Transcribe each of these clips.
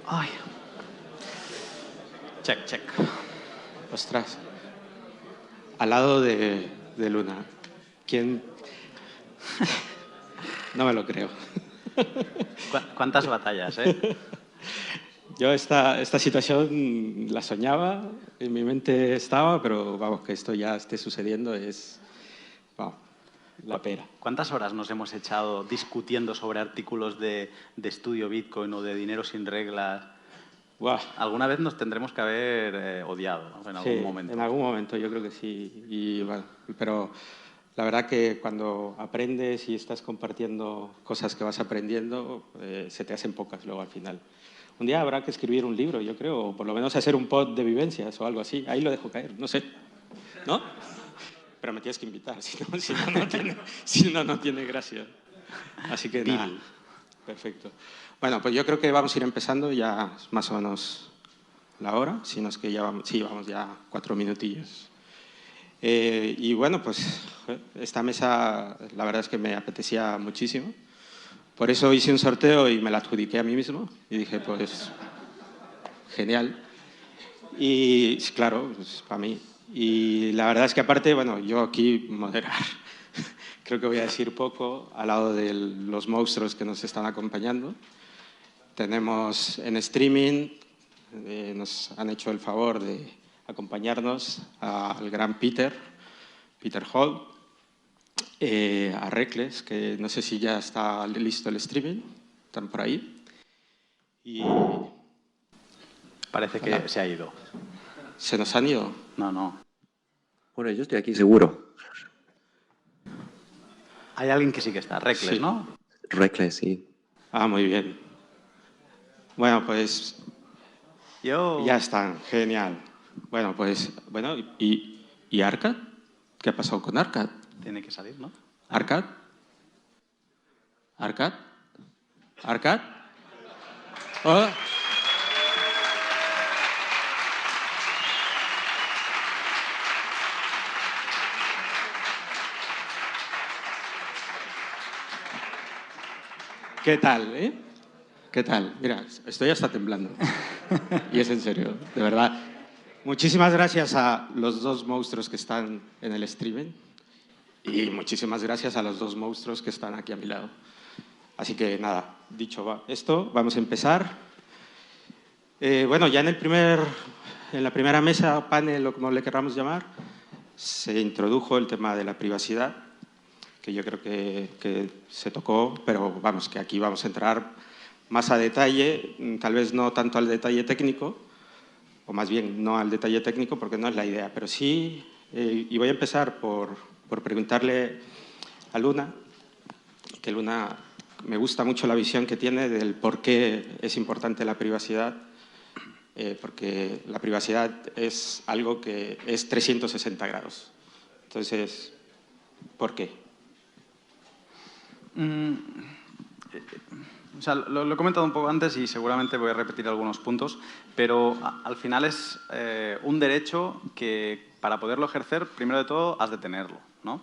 Ay. Check, check. Ostras. Al lado de Luna. ¿Quién? No me lo creo. ¿Cuántas batallas, eh? Yo esta situación la soñaba, en mi mente estaba, pero vamos, que esto ya esté sucediendo es, vamos, la pera. ¿Cuántas horas nos hemos echado discutiendo sobre artículos de estudio Bitcoin o de dinero sin reglas? Buah. Alguna vez nos tendremos que haber odiado, ¿no? En algún momento. En algún momento yo creo que sí. Y, bueno, pero la verdad que cuando aprendes y estás compartiendo cosas que vas aprendiendo, se te hacen pocas luego al final. Un día habrá que escribir un libro, yo creo, o por lo menos hacer un pod de vivencias o algo así. Ahí lo dejo caer, no sé. ¿No? Pero me tienes que invitar, si no, no tiene gracia. Así que nada, perfecto. Bueno, pues yo creo que vamos a ir empezando ya más o menos la hora, si no es que ya vamos, sí, vamos ya 4 minutillos. Y bueno, pues esta mesa la verdad es que me apetecía muchísimo. Por eso hice un sorteo y me la adjudiqué a mí mismo. Y dije, pues, genial. Y claro, pues, para mí. Y la verdad es que aparte, bueno, yo aquí moderar, creo que voy a decir poco al lado de los monstruos que nos están acompañando. Tenemos en streaming, nos han hecho el favor de acompañarnos al gran Peter Hall, a Reckless, que no sé si ya está listo el streaming, están por ahí. Y parece que se ha ido. ¿Se nos han ido? No. Bueno, yo estoy aquí seguro. Hay alguien que sí que está, Reckless, sí. ¿no? Reckless, sí. Ah, muy bien. Bueno, pues ya están, genial. Bueno, pues, ¿y Arcad? ¿Qué ha pasado con Arcad? Tiene que salir, ¿no? ¿Arcad? ¿Oh? ¿Qué tal, ¿Qué tal? Mira, estoy hasta temblando. Y es en serio, de verdad. Muchísimas gracias a los 2 monstruos que están en el streaming y muchísimas gracias a los 2 monstruos que están aquí a mi lado. Así que nada, dicho esto, vamos a empezar. Bueno, ya en la primera mesa, panel o como le queramos llamar, se introdujo el tema de la privacidad, que yo creo que se tocó, pero vamos, que aquí vamos a entrar más a detalle, tal vez no tanto al detalle técnico, o más bien no al detalle técnico porque no es la idea, pero sí, y voy a empezar por preguntarle a Luna, que Luna me gusta mucho la visión que tiene del por qué es importante la privacidad, porque la privacidad es algo que es 360 grados. Entonces, ¿por qué? O sea, lo he comentado un poco antes y seguramente voy a repetir algunos puntos, pero al final es un derecho que para poderlo ejercer, primero de todo, has de tenerlo, ¿no?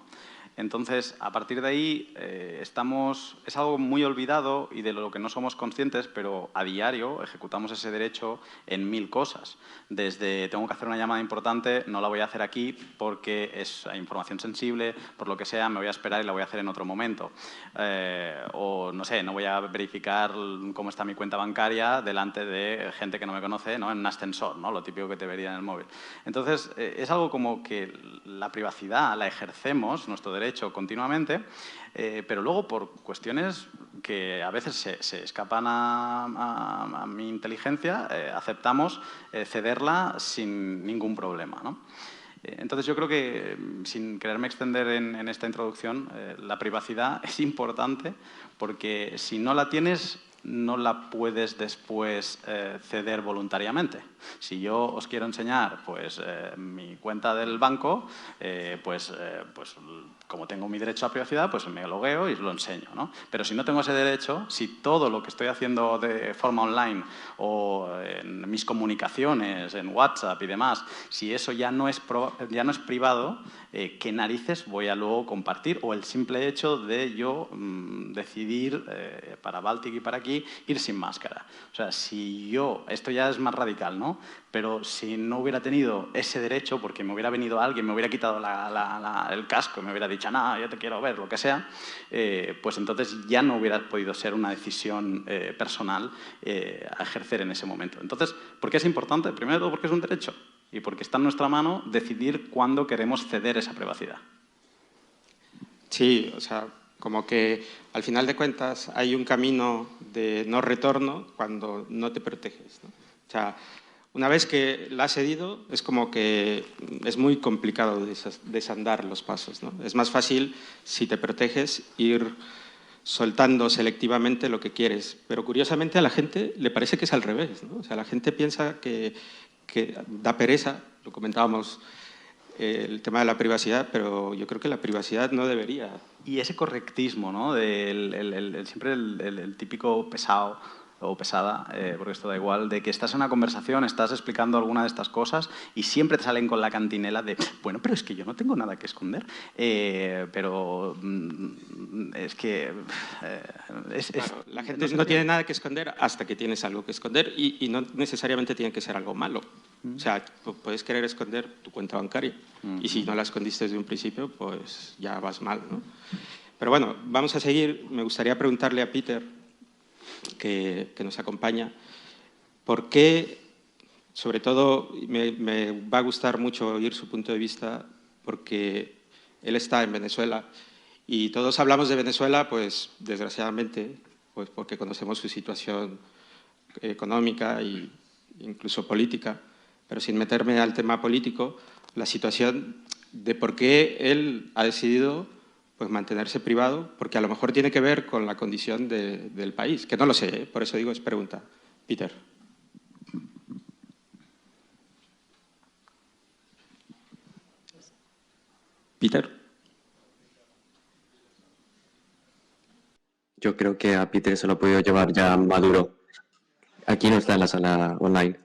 Entonces, a partir de ahí, es algo muy olvidado y de lo que no somos conscientes, pero a diario ejecutamos ese derecho en 1000 cosas. Desde tengo que hacer una llamada importante, no la voy a hacer aquí porque es información sensible, por lo que sea, me voy a esperar y la voy a hacer en otro momento. O, no sé, no voy a verificar cómo está mi cuenta bancaria delante de gente que no me conoce, ¿no? En un ascensor, ¿no? Lo típico que te vería en el móvil. Entonces, es algo como que la privacidad la ejercemos, nuestro derecho, continuamente, pero luego por cuestiones que a veces se escapan a mi inteligencia, aceptamos cederla sin ningún problema, ¿no? Entonces yo creo que, sin quererme extender en esta introducción, la privacidad es importante porque si no la tienes, no la puedes después ceder voluntariamente. Si yo os quiero enseñar pues, mi cuenta del banco, pues como tengo mi derecho a privacidad, pues me logueo y lo enseño, ¿no? Pero si no tengo ese derecho, si todo lo que estoy haciendo de forma online o en mis comunicaciones, en WhatsApp y demás, si eso ya no es privado, ¿qué narices voy a luego compartir? O el simple hecho de yo decidir para Baltic y para aquí ir sin máscara. O sea, si yo, esto ya es más radical, ¿no? Pero si no hubiera tenido ese derecho, porque me hubiera venido alguien, me hubiera quitado el casco, me hubiera dicho, no, yo te quiero ver, lo que sea, pues entonces ya no hubiera podido ser una decisión personal a ejercer en ese momento. Entonces, ¿por qué es importante? Primero de todo porque es un derecho y porque está en nuestra mano decidir cuándo queremos ceder esa privacidad. Sí, o sea, como que al final de cuentas hay un camino de no retorno cuando no te proteges, ¿no? O sea, una vez que la has cedido, es como que es muy complicado desandar los pasos, ¿no? Es más fácil, si te proteges, ir soltando selectivamente lo que quieres. Pero curiosamente a la gente le parece que es al revés, ¿no? O sea, la gente piensa que da pereza, lo comentábamos, el tema de la privacidad, pero yo creo que la privacidad no debería. Y ese correctismo, ¿no? Siempre el típico pesado o pesada, porque esto da igual, de que estás en una conversación, estás explicando alguna de estas cosas y siempre te salen con la cantinela de, bueno, pero es que yo no tengo nada que esconder, pero es que... Claro, la gente no tiene nada que esconder hasta que tienes algo que esconder y no necesariamente tiene que ser algo malo. O sea, puedes querer esconder tu cuenta bancaria y si no la escondiste desde un principio, pues ya vas mal, ¿no? Pero bueno, vamos a seguir. Me gustaría preguntarle a Peter, que nos acompaña, ¿por qué, sobre todo, me va a gustar mucho oír su punto de vista, porque él está en Venezuela y todos hablamos de Venezuela, pues desgraciadamente, pues porque conocemos su situación económica e incluso política, pero sin meterme al tema político, la situación de por qué él ha decidido pues mantenerse privado, porque a lo mejor tiene que ver con la condición del país, que no lo sé, ¿eh? Por eso digo, es pregunta. Peter. Peter. Yo creo que a Peter se lo ha podido llevar ya Maduro. Aquí no está en la sala online.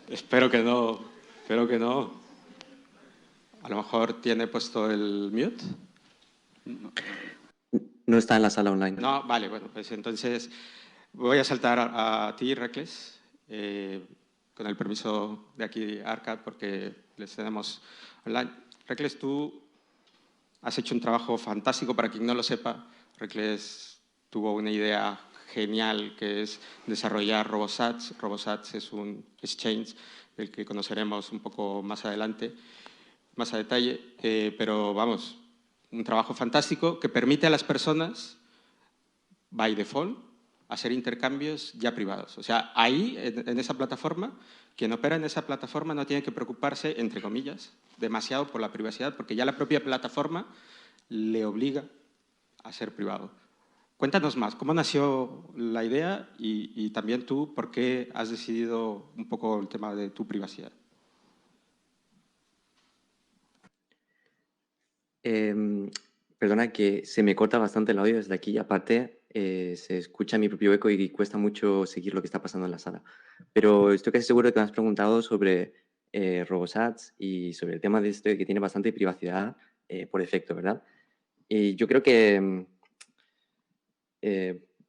Espero que no, espero que no. A lo mejor tiene puesto el mute. No está en la sala online. No, vale, bueno, pues entonces voy a saltar a ti, Recles, con el permiso de aquí, Arcad, porque les tenemos online. Recles, tú has hecho un trabajo fantástico, para quien no lo sepa. Recles tuvo una idea genial que es desarrollar RoboSats. RoboSats es un exchange del que conoceremos un poco más adelante, más a detalle, pero vamos, un trabajo fantástico que permite a las personas, by default, hacer intercambios ya privados. O sea, ahí, en esa plataforma, quien opera en esa plataforma no tiene que preocuparse, entre comillas, demasiado por la privacidad, porque ya la propia plataforma le obliga a ser privado. Cuéntanos más, ¿cómo nació la idea y también tú, por qué has decidido un poco el tema de tu privacidad? Perdona que se me corta bastante el audio desde aquí y aparte se escucha mi propio eco y cuesta mucho seguir lo que está pasando en la sala. Pero estoy casi seguro de que me has preguntado sobre RoboSats y sobre el tema de esto de que tiene bastante privacidad por defecto, ¿verdad? Y yo creo que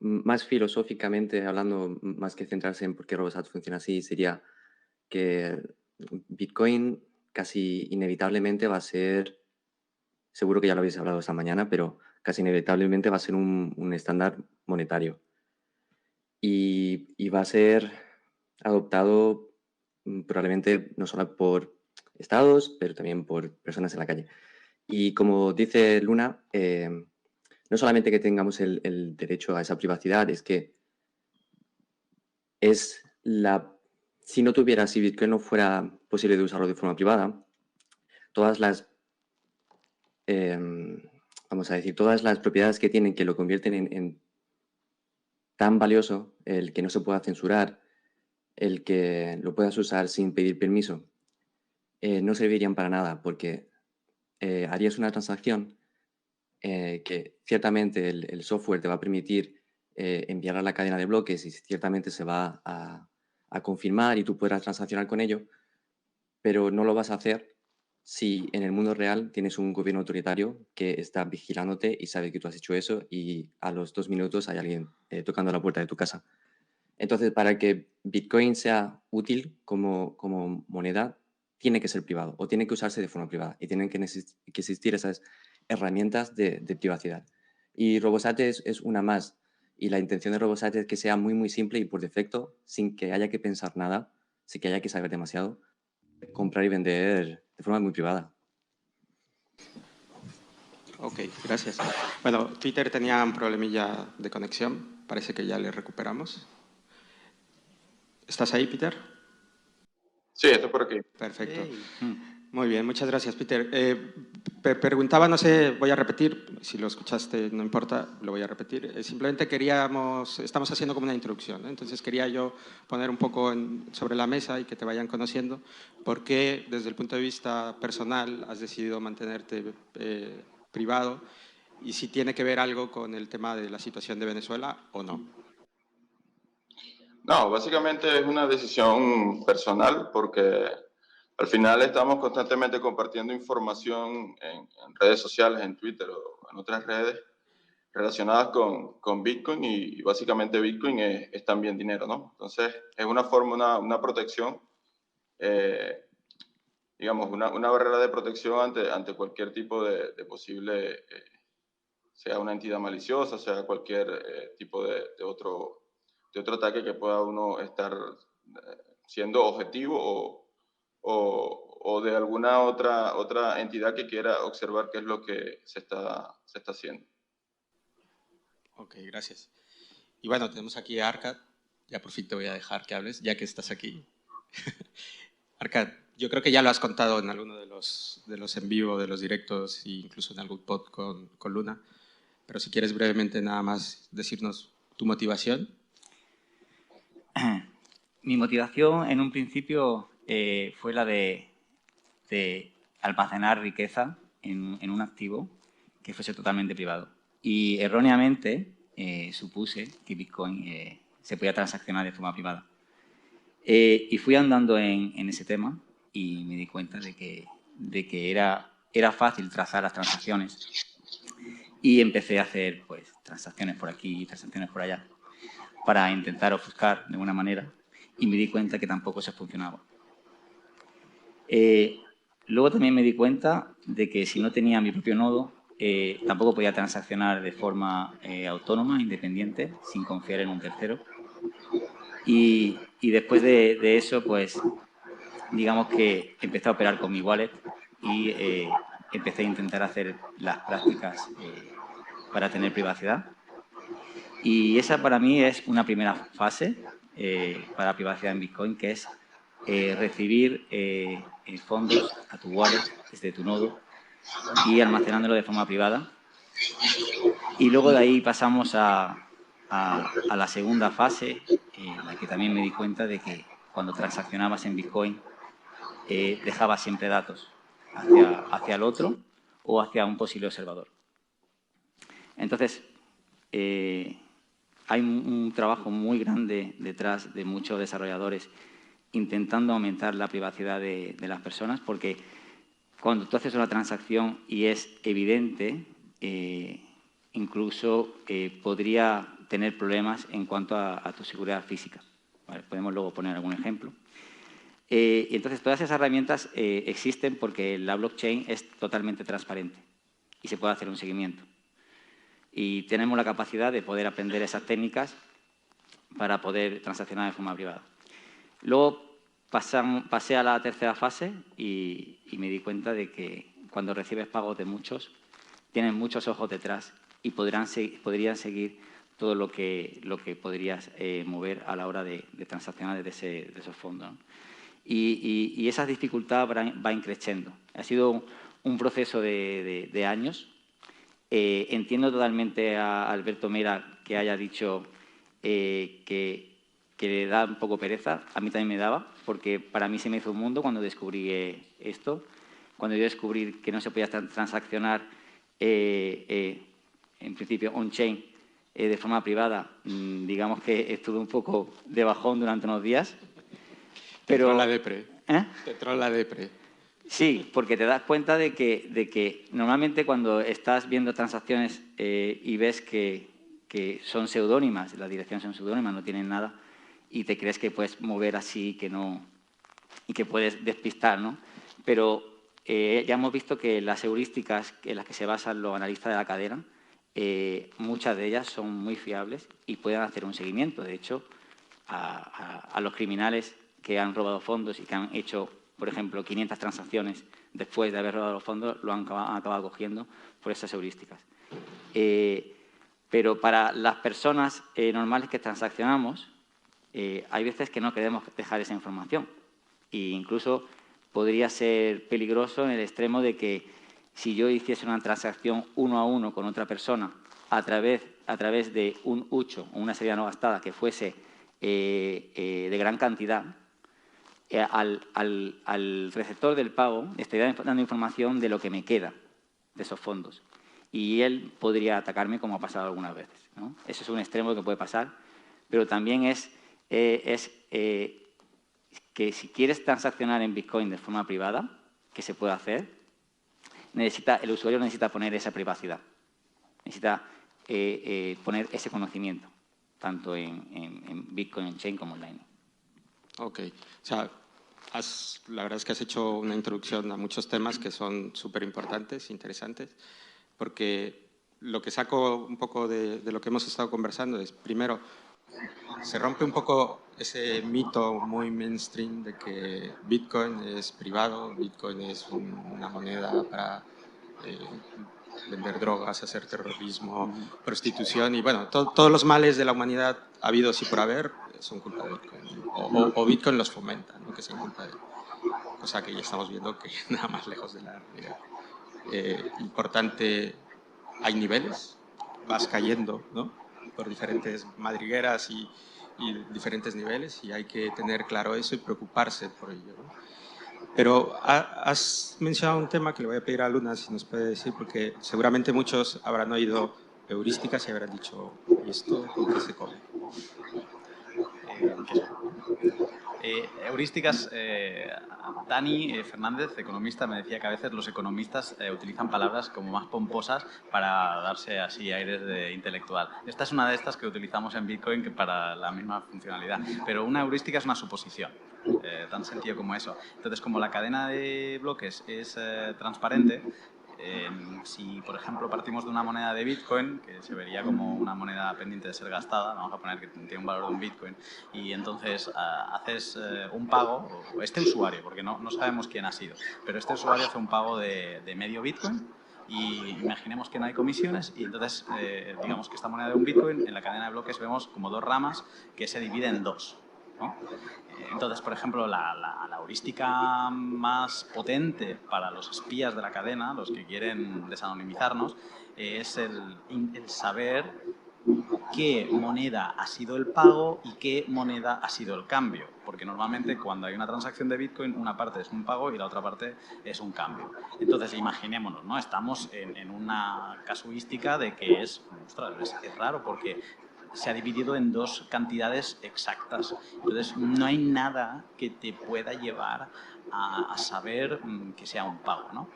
más filosóficamente hablando, más que centrarse en por qué RoboSats funciona así, sería que Bitcoin casi inevitablemente va a ser, seguro que ya lo habéis hablado esta mañana, pero casi inevitablemente va a ser un estándar monetario. Y va a ser adoptado probablemente no solo por estados, pero también por personas en la calle. Y como dice Luna, no solamente que tengamos el derecho a esa privacidad, es que es si no tuviera, si Bitcoin no fuera posible de usarlo de forma privada, todas las, vamos a decir, todas las propiedades que tienen que lo convierten en tan valioso, el que no se pueda censurar, el que lo puedas usar sin pedir permiso, no servirían para nada porque harías una transacción que ciertamente el software te va a permitir enviar a la cadena de bloques y ciertamente se va a confirmar y tú podrás transaccionar con ello, pero no lo vas a hacer si en el mundo real tienes un gobierno autoritario que está vigilándote y sabe que tú has hecho eso y a los 2 minutos hay alguien tocando la puerta de tu casa. Entonces, para que Bitcoin sea útil como moneda, tiene que ser privado o tiene que usarse de forma privada y tienen que existir esas herramientas de privacidad. Y Robosate es una más. Y la intención de Robosate es que sea muy, muy simple y por defecto, sin que haya que pensar nada, sin que haya que saber demasiado, comprar y vender de forma muy privada. Ok, gracias. Bueno, Peter tenía un problemilla de conexión. Parece que ya le recuperamos. ¿Estás ahí, Peter? Sí, esto por aquí. Perfecto. Hey. Muy bien, muchas gracias, Peter. Preguntaba, no sé, voy a repetir, si lo escuchaste no importa, lo voy a repetir. Simplemente estamos haciendo como una introducción, ¿no? Entonces quería yo poner un poco sobre la mesa y que te vayan conociendo por qué desde el punto de vista personal has decidido mantenerte privado y si tiene que ver algo con el tema de la situación de Venezuela o no. No, básicamente es una decisión personal porque al final estamos constantemente compartiendo información en redes sociales, en Twitter o en otras redes relacionadas con Bitcoin y básicamente Bitcoin es también dinero, ¿no? Entonces es una forma, una protección, eh, digamos, una barrera de protección ante cualquier tipo de posible, sea una entidad maliciosa, sea cualquier tipo de otro ataque que pueda uno estar siendo objetivo o de alguna otra entidad que quiera observar qué es lo que se está haciendo. Ok, gracias. Y bueno, tenemos aquí a Arcad. Ya por fin te voy a dejar que hables, ya que estás aquí. Arcad, yo creo que ya lo has contado en alguno de los en vivo, de los directos e incluso en algún pod con Luna. Pero si quieres brevemente nada más decirnos tu motivación. Mi motivación en un principio fue la de almacenar riqueza en un activo que fuese totalmente privado. Y erróneamente supuse que Bitcoin se podía transaccionar de forma privada. Y fui andando en ese tema y me di cuenta de que era fácil trazar las transacciones. Y empecé a hacer pues, transacciones por aquí y transacciones por allá para intentar ofuscar de alguna manera y me di cuenta que tampoco se funcionaba. Luego también me di cuenta de que si no tenía mi propio nodo, tampoco podía transaccionar de forma autónoma, independiente, sin confiar en un tercero. Y después de eso, pues, digamos que empecé a operar con mi wallet y empecé a intentar hacer las prácticas para tener privacidad. Y esa para mí es una primera fase para privacidad en Bitcoin, que es recibir fondos a tu wallet desde tu nodo y almacenándolo de forma privada. Y luego de ahí pasamos a la segunda fase, en la que también me di cuenta de que cuando transaccionabas en Bitcoin dejabas siempre datos hacia el otro o hacia un posible observador. Entonces, hay un trabajo muy grande detrás de muchos desarrolladores intentando aumentar la privacidad de las personas, porque cuando tú haces una transacción y es evidente, incluso podría tener problemas en cuanto a tu seguridad física. ¿Vale? Podemos luego poner algún ejemplo. Y entonces, todas esas herramientas existen porque la blockchain es totalmente transparente y se puede hacer un seguimiento. Y tenemos la capacidad de poder aprender esas técnicas para poder transaccionar de forma privada. Luego pasé a la tercera fase y me di cuenta de que cuando recibes pagos de muchos, tienen muchos ojos detrás y podrían seguir todo lo que podrías mover a la hora de transaccionar desde esos fondos, ¿no? Y esa dificultad va increciendo. Ha sido un proceso de años. Entiendo totalmente a Alberto Mera que haya dicho que le da un poco pereza. A mí también me daba, porque para mí se me hizo un mundo cuando descubrí esto. cuando yo descubrí que no se podía transaccionar en principio on-chain de forma privada, digamos que estuve un poco de bajón durante unos días. Pero, te entró la depre. Te entró la depre. Sí, porque te das cuenta de que normalmente cuando estás viendo transacciones y ves que son seudónimas, las direcciones son seudónimas, no tienen nada, y te crees que puedes mover así que no, y que puedes despistar, ¿no? Pero ya hemos visto que las heurísticas en las que se basan los analistas de la cadena, muchas de ellas son muy fiables y pueden hacer un seguimiento. De hecho, a los criminales que han robado fondos y que han hecho, por ejemplo, 500 transacciones después de haber robado los fondos, lo han acabado cogiendo por esas heurísticas. Pero para las personas normales que transaccionamos, hay veces que no queremos dejar esa información. E incluso podría ser peligroso en el extremo de que si yo hiciese una transacción 1 a 1 con otra persona a través de un hucho o una salida no gastada que fuese de gran cantidad, al receptor del pago le estaría dando información de lo que me queda de esos fondos. Y él podría atacarme como ha pasado algunas veces, ¿no? Eso es un extremo que puede pasar, pero también es que si quieres transaccionar en Bitcoin de forma privada, que se puede hacer, el usuario necesita poner esa privacidad, necesita poner ese conocimiento, tanto en Bitcoin, en Chain como en Lightning. Ok. O sea, la verdad es que has hecho una introducción a muchos temas que son súper importantes, interesantes, porque lo que saco un poco de lo que hemos estado conversando es, primero, se rompe un poco ese mito muy mainstream de que Bitcoin es privado, Bitcoin es una moneda para vender drogas, hacer terrorismo, prostitución y, bueno, todos los males de la humanidad habidos y por haber son culpa de Bitcoin. O Bitcoin los fomenta, ¿no? Que sean culpa de... Cosa que ya estamos viendo que nada más lejos de la realidad. Importante, hay niveles, vas cayendo, ¿no? Por diferentes madrigueras y diferentes niveles y hay que tener claro eso y preocuparse por ello, ¿no? Pero has mencionado un tema que le voy a pedir a Luna si nos puede decir, porque seguramente muchos habrán oído heurísticas y habrán dicho, ¿y esto con qué se come? Heurísticas, Dani Fernández, economista, me decía que a veces los economistas utilizan palabras como más pomposas para darse así aires de intelectual. Esta es una de estas que utilizamos en Bitcoin que para la misma funcionalidad, pero una heurística es una suposición, tan sencillo como eso. Entonces, como la cadena de bloques es transparente, si, por ejemplo, partimos de una moneda de Bitcoin, que se vería como una moneda pendiente de ser gastada, vamos a poner que tiene un valor de un Bitcoin, y entonces haces un pago, o este usuario, porque no sabemos quién ha sido, pero este usuario hace un pago de medio Bitcoin, y imaginemos que no hay comisiones, y entonces digamos que esta moneda de un Bitcoin, en la cadena de bloques vemos como dos ramas que se dividen en dos, ¿no? Entonces, por ejemplo, la heurística más potente para los espías de la cadena, los que quieren desanonimizarnos, es el saber qué moneda ha sido el pago y qué moneda ha sido el cambio. Porque normalmente cuando hay una transacción de Bitcoin, una parte es un pago y la otra parte es un cambio. Entonces, imaginémonos, ¿no? Estamos en una casuística de que es raro porque se ha dividido en dos cantidades exactas. Entonces, no hay nada que te pueda llevar a saber que sea un pago, ¿no?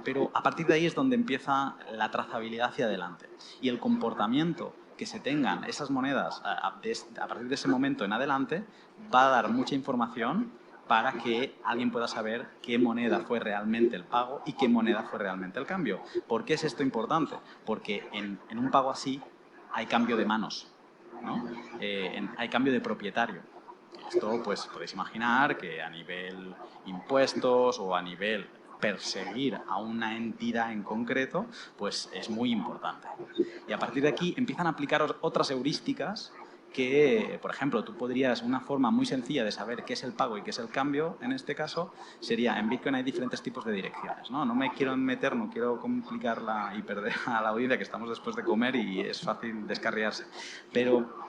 Pero a partir de ahí es donde empieza la trazabilidad hacia adelante. Y el comportamiento que se tengan esas monedas a partir de ese momento en adelante va a dar mucha información para que alguien pueda saber qué moneda fue realmente el pago y qué moneda fue realmente el cambio. ¿Por qué es esto importante? Porque en un pago así hay cambio de manos, ¿no? Hay cambio de propietario. Esto, pues, podéis imaginar que a nivel impuestos o a nivel perseguir a una entidad en concreto, pues es muy importante. Y a partir de aquí empiezan a aplicar otras heurísticas que, por ejemplo, tú podrías, una forma muy sencilla de saber qué es el pago y qué es el cambio, en este caso, sería, en Bitcoin hay diferentes tipos de direcciones, ¿no? No me quiero meter, no quiero complicarla y perder a la audiencia, que estamos después de comer y es fácil descarriarse, pero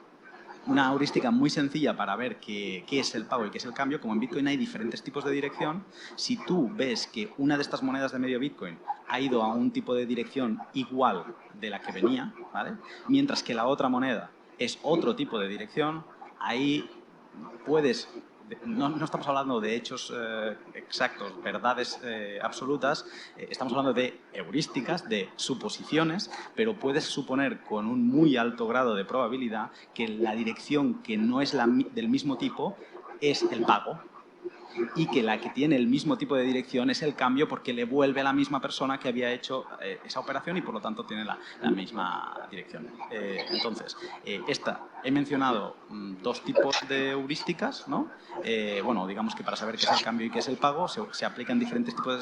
una heurística muy sencilla para ver qué es el pago y qué es el cambio. Como en Bitcoin hay diferentes tipos de dirección, si tú ves que una de estas monedas de medio Bitcoin ha ido a un tipo de dirección igual de la que venía, ¿vale?, mientras que la otra moneda es otro tipo de dirección, ahí puedes... No estamos hablando de hechos exactos, verdades absolutas, estamos hablando de heurísticas, de suposiciones, pero puedes suponer con un muy alto grado de probabilidad que la dirección que no es del mismo tipo es el pago, y que la que tiene el mismo tipo de dirección es el cambio, porque le vuelve a la misma persona que había hecho esa operación y por lo tanto tiene la misma dirección. Entonces, he mencionado dos tipos de heurísticas, ¿no? Bueno, digamos que para saber qué es el cambio y qué es el pago se aplican diferentes tipos de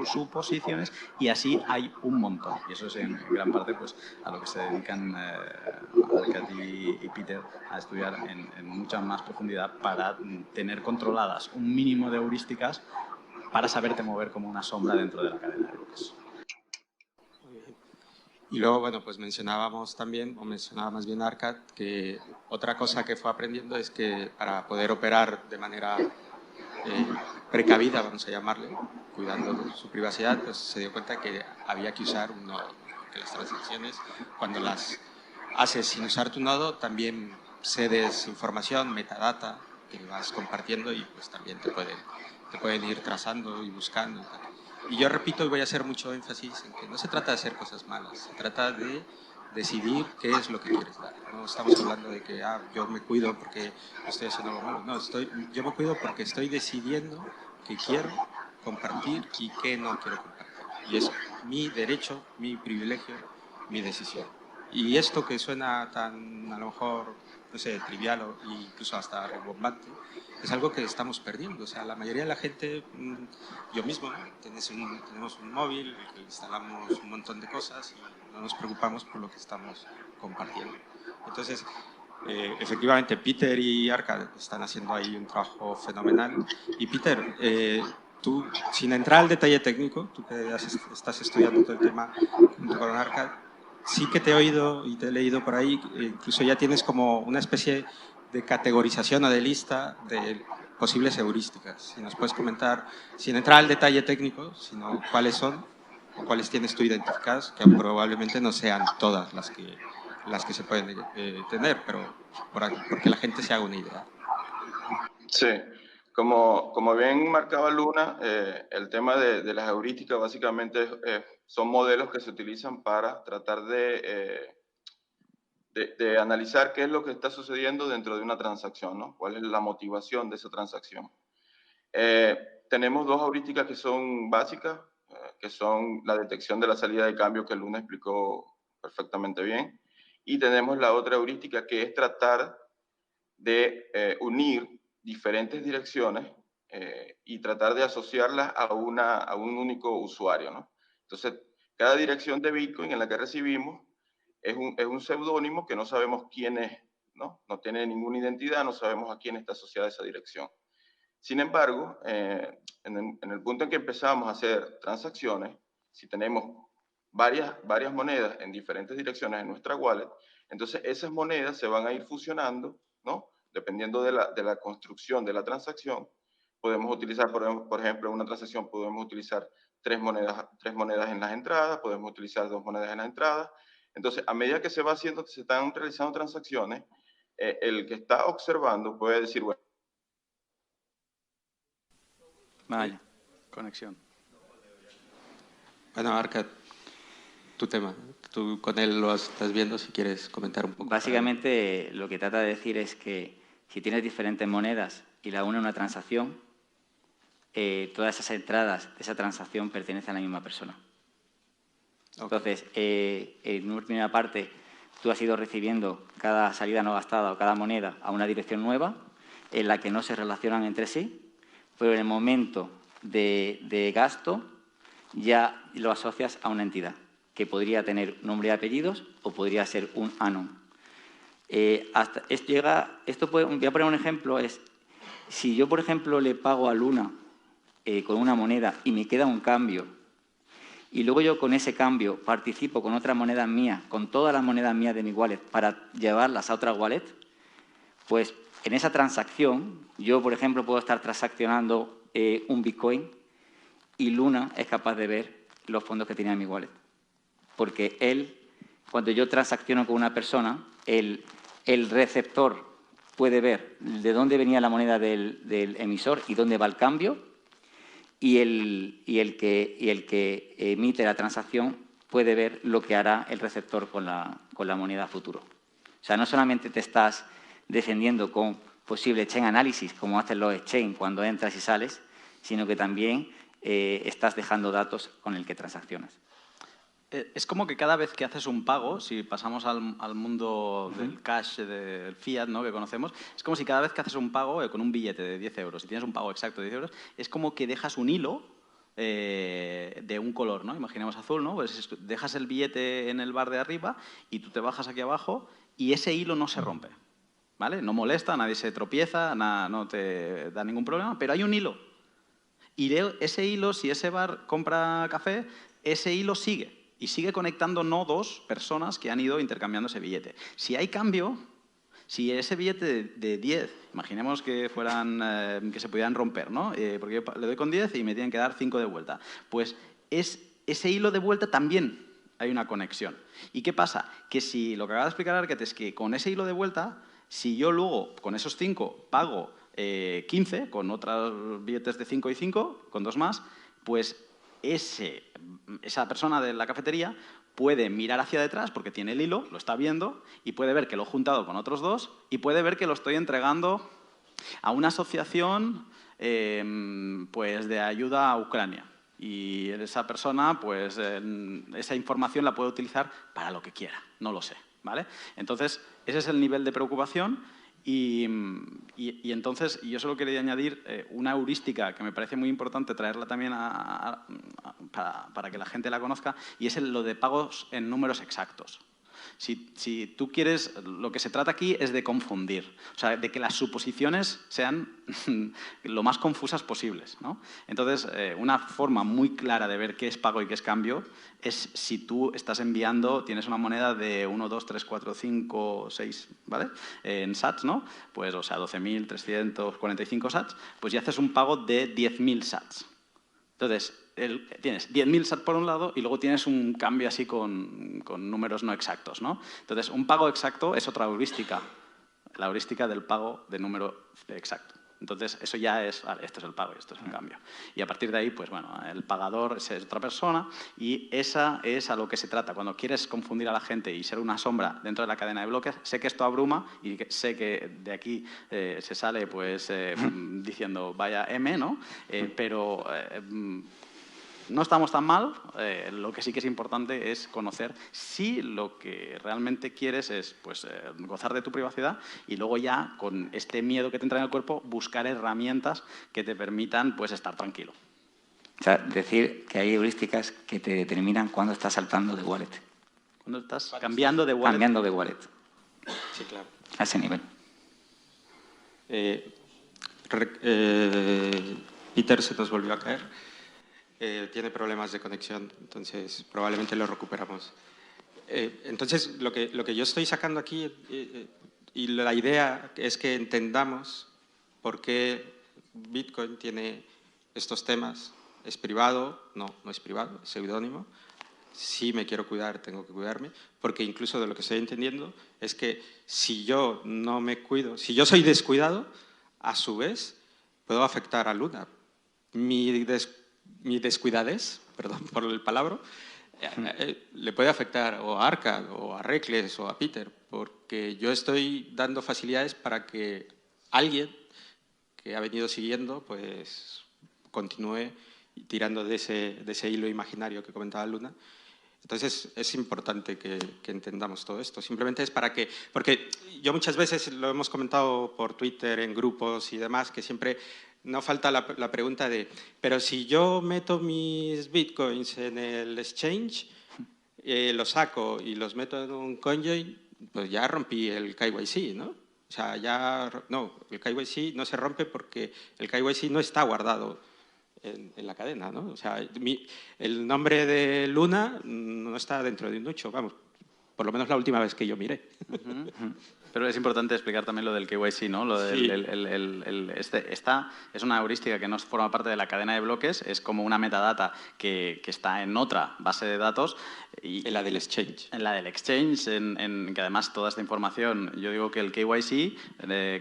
suposiciones, y así hay un montón. Y eso es en gran parte pues, a lo que se dedican Arcad y Peter a estudiar en mucha más profundidad para tener controladas un mínimo de heurísticas para saberte mover como una sombra dentro de la cadena de bloques. Y luego, bueno, pues mencionábamos también, o mencionaba más bien Arcad, que otra cosa que fue aprendiendo es que para poder operar de manera precavida, vamos a llamarle, cuidando su privacidad, pues se dio cuenta que había que usar un nodo, porque las transacciones, cuando las haces sin usar tu nodo, también cedes información, metadata, que vas compartiendo y pues también te pueden ir trazando y buscando. Y yo repito y voy a hacer mucho énfasis en que no se trata de hacer cosas malas, se trata de decidir qué es lo que quieres dar. No estamos hablando de que yo me cuido porque estoy haciendo algo malo. No, yo me cuido porque estoy decidiendo qué quiero compartir y qué no quiero compartir. Y es mi derecho, mi privilegio, mi decisión. Y esto que suena tan, a lo mejor, no sé, trivial o incluso hasta rimbombante, es algo que estamos perdiendo. O sea, la mayoría de la gente, yo mismo, ¿no?, tenemos un móvil, instalamos un montón de cosas y no nos preocupamos por lo que estamos compartiendo. Entonces, efectivamente, Peter y Arcad están haciendo ahí un trabajo fenomenal. Y Peter, tú, sin entrar al detalle técnico, tú que estás estudiando todo el tema junto con Arcad, sí que te he oído y te he leído por ahí, incluso ya tienes como una especie de categorización o de lista de posibles heurísticas. Si nos puedes comentar, sin entrar al detalle técnico, sino cuáles son o cuáles tienes tú identificadas, que probablemente no sean todas las que se pueden tener, pero porque la gente se haga una idea. Sí, como bien marcaba Luna, el tema de las heurísticas básicamente son modelos que se utilizan para tratar de analizar qué es lo que está sucediendo dentro de una transacción, ¿no? Cuál es la motivación de esa transacción. Tenemos dos heurísticas que son básicas, que son la detección de la salida de cambio, que Luna explicó perfectamente bien, y tenemos la otra heurística, que es tratar de unir diferentes direcciones y tratar de asociarlas a un único usuario, ¿no? Entonces, cada dirección de Bitcoin en la que recibimos es un seudónimo que no sabemos quién es, ¿no? No tiene ninguna identidad, no sabemos a quién está asociada esa dirección. Sin embargo, en el punto en que empezamos a hacer transacciones, si tenemos varias monedas en diferentes direcciones en nuestra wallet, entonces esas monedas se van a ir fusionando, ¿no? Dependiendo de la construcción de la transacción. Podemos utilizar, por ejemplo, en una transacción podemos utilizar tres monedas en las entradas, podemos utilizar 2 monedas en las entradas. Entonces, a medida que se están realizando transacciones, el que está observando puede decir, bueno, Vaya. Conexión. Bueno, Arcad, tu tema. Tú con él lo estás viendo, si quieres comentar un poco. Básicamente, lo que trata de decir es que si tienes diferentes monedas y la une a una transacción, todas esas entradas de esa transacción pertenecen a la misma persona. Okay. Entonces, en una primera parte, tú has ido recibiendo cada salida no gastada o cada moneda a una dirección nueva, en la que no se relacionan entre sí, pero en el momento de gasto ya lo asocias a una entidad, que podría tener nombre y apellidos o podría ser un anon. Voy a poner un ejemplo, si yo, por ejemplo, le pago a Luna con una moneda y me queda un cambio, y luego yo con ese cambio participo con otras monedas mías, con todas las monedas mías de mi wallet, para llevarlas a otra wallet, Pues en esa transacción, yo, por ejemplo, puedo estar transaccionando un Bitcoin y Luna es capaz de ver los fondos que tiene en mi wallet. Porque él, cuando yo transacciono con una persona, el receptor puede ver de dónde venía la moneda del emisor y dónde va el cambio, y el que emite la transacción puede ver lo que hará el receptor con la moneda a futuro. O sea, no solamente te estás defendiendo con posible exchange análisis, como hacen los exchange cuando entras y sales, sino que también estás dejando datos con el que transaccionas. Es como que cada vez que haces un pago, si pasamos al mundo del cash, del fiat, ¿no?, que conocemos, es como si cada vez que haces un pago con un billete de 10 euros, si tienes un pago exacto de 10 euros, es como que dejas un hilo de un color, ¿no? Imaginemos azul, ¿no? Pues dejas el billete en el bar de arriba y tú te bajas aquí abajo y ese hilo no se rompe, ¿vale? No molesta, nadie se tropieza, no te da ningún problema, pero hay un hilo. Y ese hilo, si ese bar compra café, ese hilo sigue. Y sigue conectando nodos, personas que han ido intercambiando ese billete. Si hay cambio, si ese billete de 10, imaginemos que fueran, que se pudieran romper, ¿no? Porque yo le doy con 10 y me tienen que dar 5 de vuelta. Pues ese hilo de vuelta también hay una conexión. ¿Y qué pasa? Que si lo que acaba de explicar Arquette es que con ese hilo de vuelta, si yo luego con esos 5 pago 15, con otros billetes de 5 y 5, con 2 más, pues esa persona de la cafetería puede mirar hacia detrás porque tiene el hilo, lo está viendo y puede ver que lo he juntado con otros 2 y puede ver que lo estoy entregando a una asociación pues de ayuda a Ucrania. Y esa persona, pues esa información la puede utilizar para lo que quiera, no lo sé, ¿vale? Entonces, ese es el nivel de preocupación. Y entonces, yo solo quería añadir una heurística que me parece muy importante traerla también para que la gente la conozca, y es lo de pagos en números exactos. Si tú quieres, lo que se trata aquí es de confundir, o sea, de que las suposiciones sean lo más confusas posibles, ¿no? Entonces, una forma muy clara de ver qué es pago y qué es cambio es si tú estás enviando, tienes una moneda de 1, 2, 3, 4, 5, 6, ¿vale? En sats, ¿no? Pues, o sea, 12.345 sats, pues ya haces un pago de 10.000 sats. Entonces, tienes 10.000 sats por un lado y luego tienes un cambio así con números no exactos, ¿no? Entonces, un pago exacto es otra heurística, la heurística del pago de número exacto. Entonces, eso ya es, vale, esto es el pago y esto es un cambio. Y a partir de ahí, pues bueno, el pagador es otra persona y esa es a lo que se trata. Cuando quieres confundir a la gente y ser una sombra dentro de la cadena de bloques, sé que esto abruma y sé que de aquí se sale pues diciendo vaya M, ¿no? Pero no estamos tan mal, lo que sí que es importante es conocer si lo que realmente quieres es pues, gozar de tu privacidad y luego ya, con este miedo que te entra en el cuerpo, buscar herramientas que te permitan pues, estar tranquilo. O sea, decir que hay heurísticas que te determinan cuándo estás saltando de wallet. Cuando estás cambiando de wallet. Cambiando de wallet. Sí, claro. A ese nivel. Peter se nos volvió a caer. Tiene problemas de conexión, entonces probablemente lo recuperamos. Entonces, lo que yo estoy sacando aquí, y la idea es que entendamos por qué Bitcoin tiene estos temas. ¿Es privado? No, no es privado, es seudónimo. Si me quiero cuidar, tengo que cuidarme, porque incluso de lo que estoy entendiendo es que si yo no me cuido, si yo soy descuidado, a su vez puedo afectar a Luna. Mi descuidadez, perdón por el palabra, le puede afectar o a Arcade, o a Reckless, o a Peter, porque yo estoy dando facilidades para que alguien que ha venido siguiendo, pues continúe tirando de ese hilo imaginario que comentaba Luna. Entonces, es importante que entendamos todo esto. Simplemente es para que... Porque yo muchas veces lo hemos comentado por Twitter, en grupos y demás, que siempre no falta la pregunta de, pero si yo meto mis bitcoins en el exchange, los saco y los meto en un CoinJoin, pues ya rompí el KYC, ¿no? O sea, no, el KYC no se rompe porque el KYC no está guardado en la cadena, ¿no? O sea, el nombre de Luna no está dentro de un nicho, vamos, por lo menos la última vez que yo miré. Pero es importante explicar también lo del KYC, ¿no? Lo del, Sí. esta es una heurística que no forma parte de la cadena de bloques, es como una metadata que está en otra base de datos. En la del exchange. En la del exchange, que además toda esta información, yo digo que el KYC,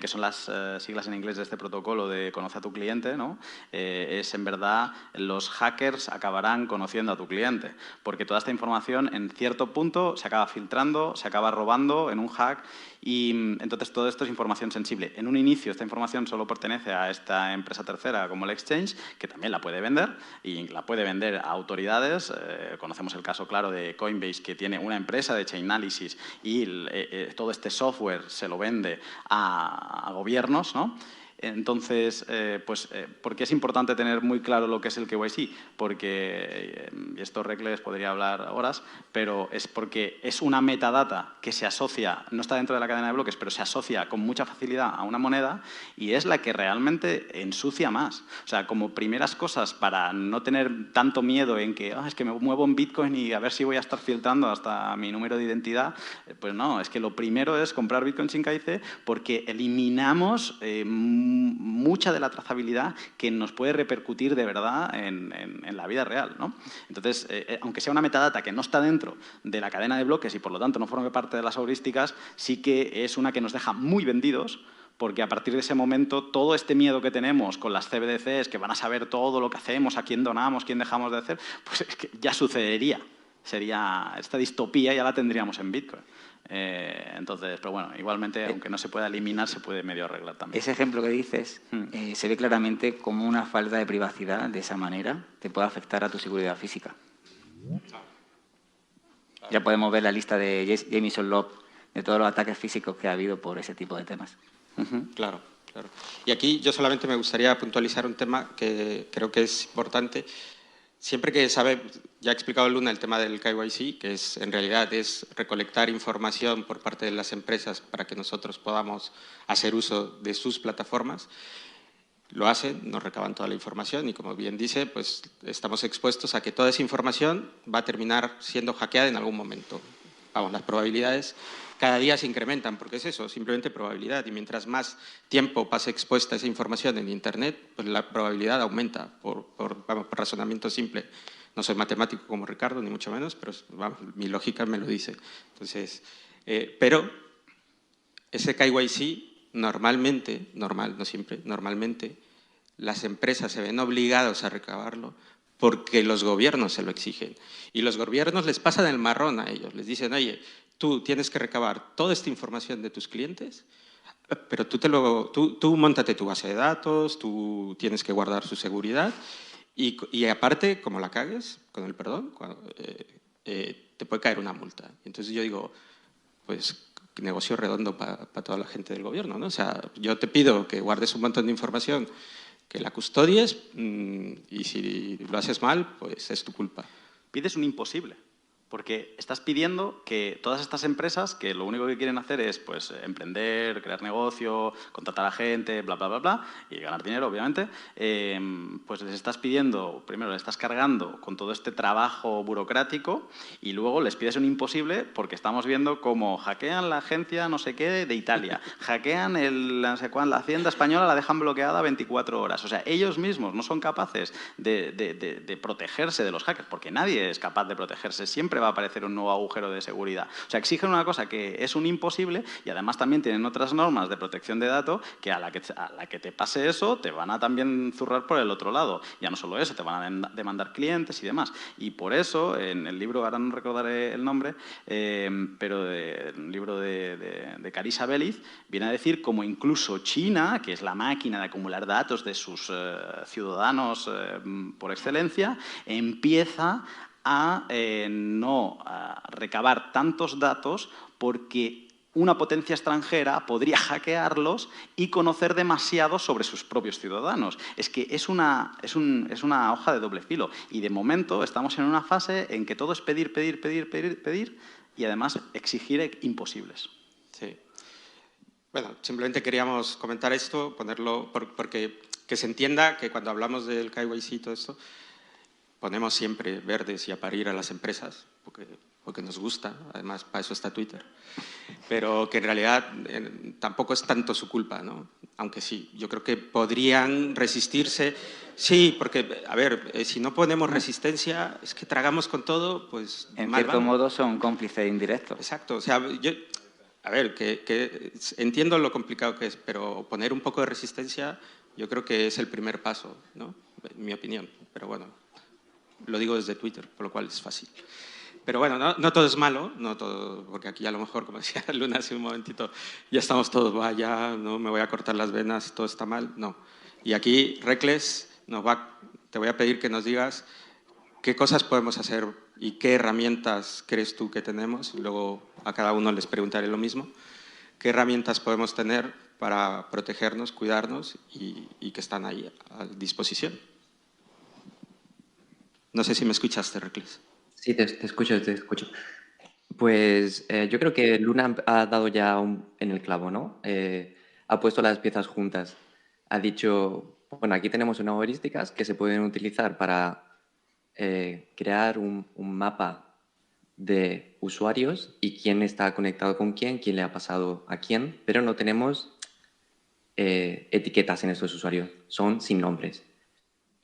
que son las siglas en inglés de este protocolo de conoce a tu cliente, ¿no? Es en verdad, los hackers acabarán conociendo a tu cliente, porque toda esta información en cierto punto se acaba filtrando, se acaba robando en un hack. Y entonces todo esto es información sensible. En un inicio esta información solo pertenece a esta empresa tercera como el exchange, que también la puede vender y la puede vender a autoridades. Conocemos el caso claro de Coinbase, que tiene una empresa de Chainalysis y todo este software se lo vende a gobiernos, ¿no? Entonces, ¿por qué es importante tener muy claro lo que es el KYC? Porque, y esto Recles podría hablar horas, pero es porque es una metadata que se asocia, no está dentro de la cadena de bloques, pero se asocia con mucha facilidad a una moneda y es la que realmente ensucia más. O sea, como primeras cosas para no tener tanto miedo en que es que me muevo en Bitcoin y a ver si voy a estar filtrando hasta mi número de identidad, pues no, es que lo primero es comprar Bitcoin sin KIC porque eliminamos mucha de la trazabilidad que nos puede repercutir de verdad en la vida real, ¿no? Entonces, aunque sea una metadata que no está dentro de la cadena de bloques y por lo tanto no forme parte de las heurísticas, sí que es una que nos deja muy vendidos, porque a partir de ese momento todo este miedo que tenemos con las CBDCs, que van a saber todo lo que hacemos, a quién donamos, quién dejamos de hacer, pues es que ya sucedería. Sería esta distopía, ya la tendríamos en Bitcoin. Entonces, pero bueno, igualmente, aunque no se pueda eliminar, se puede medio arreglar también. Ese ejemplo que dices se ve claramente como una falta de privacidad de esa manera te puede afectar a tu seguridad física. Ya podemos ver la lista de Jamison Loeb de todos los ataques físicos que ha habido por ese tipo de temas. Claro, claro. Y aquí yo solamente me gustaría puntualizar un tema que creo que es importante. Siempre que sabe, ya ha explicado Luna el tema del KYC, que es en realidad es recolectar información por parte de las empresas para que nosotros podamos hacer uso de sus plataformas. Lo hacen, nos recaban toda la información y, como bien dice, pues estamos expuestos a que toda esa información va a terminar siendo hackeada en algún momento. Vamos, las probabilidades cada día se incrementan, porque es eso, simplemente probabilidad. Y mientras más tiempo pase expuesta esa información en Internet, pues la probabilidad aumenta por razonamiento simple. No soy matemático como Ricardo, ni mucho menos, pero vamos, mi lógica me lo dice. Entonces, pero ese KYC normalmente, no siempre, normalmente, las empresas se ven obligadas a recabarlo porque los gobiernos se lo exigen. Y los gobiernos les pasan el marrón a ellos. Les dicen, oye, tú tienes que recabar toda esta información de tus clientes, pero tú móntate tu base de datos, tú tienes que guardar su seguridad y aparte, como la cagues, con el perdón, te puede caer una multa. Entonces yo digo, pues negocio redondo para toda la gente del gobierno, ¿no? O sea, yo te pido que guardes un montón de información, que la custodies y si lo haces mal, pues es tu culpa. Pides un imposible, porque estás pidiendo que todas estas empresas, que lo único que quieren hacer es pues, emprender, crear negocio, contratar a gente, bla, bla, bla, bla, y ganar dinero, obviamente, pues les estás pidiendo, primero les estás cargando con todo este trabajo burocrático y luego les pides un imposible porque estamos viendo cómo hackean la agencia no sé qué de Italia, hackean no sé cuál, la Hacienda Española la dejan bloqueada 24 horas. O sea, ellos mismos no son capaces de protegerse de los hackers, porque nadie es capaz de protegerse, siempre va a aparecer un nuevo agujero de seguridad. O sea, exigen una cosa que es un imposible y además también tienen otras normas de protección de datos que a la que te pase eso te van a también zurrar por el otro lado. Ya no solo eso, te van a demandar clientes y demás. Y por eso, en el libro, ahora no recordaré el nombre, pero el libro de Carissa Belliz, viene a decir como incluso China, que es la máquina de acumular datos de sus ciudadanos por excelencia, empieza a no recabar tantos datos porque una potencia extranjera podría hackearlos y conocer demasiado sobre sus propios ciudadanos. Es que es una hoja de doble filo y de momento estamos en una fase en que todo es pedir, pedir, pedir, pedir, pedir y además exigir imposibles. Sí. Bueno, simplemente queríamos comentar esto, ponerlo, porque que se entienda que cuando hablamos del KYC y todo esto, ponemos siempre verdes y a parir a las empresas, porque porque nos gusta, además para eso está Twitter, pero que en realidad tampoco es tanto su culpa, ¿no? Aunque sí, yo creo que podrían resistirse. Sí, porque, a ver, si no ponemos resistencia, es que tragamos con todo, pues En mal cierto vamos. modo son cómplices indirectos. Exacto, o sea, yo, a ver, que entiendo lo complicado que es, pero poner un poco de resistencia yo creo que es el primer paso, ¿no? En mi opinión, pero bueno, lo digo desde Twitter, por lo cual es fácil. Pero bueno, no todo es malo, no todo, porque aquí a lo mejor, como decía Luna hace un momentito, ya estamos todos, vaya, no me voy a cortar las venas, todo está mal, no. Y aquí, Reckless, te voy a pedir que nos digas qué cosas podemos hacer y qué herramientas crees tú que tenemos. Luego a cada uno les preguntaré lo mismo. ¿Qué herramientas podemos tener para protegernos, cuidarnos y que están ahí a disposición? No sé si me escuchaste, Reckless. Sí, te escucho, te escucho. Pues yo creo que Luna ha dado ya en el clavo, ¿no? Ha puesto las piezas juntas. Ha dicho, bueno, aquí tenemos unas heurísticas que se pueden utilizar para crear un mapa de usuarios y quién está conectado con quién le ha pasado a quién, pero no tenemos etiquetas en estos usuarios, son sin nombres.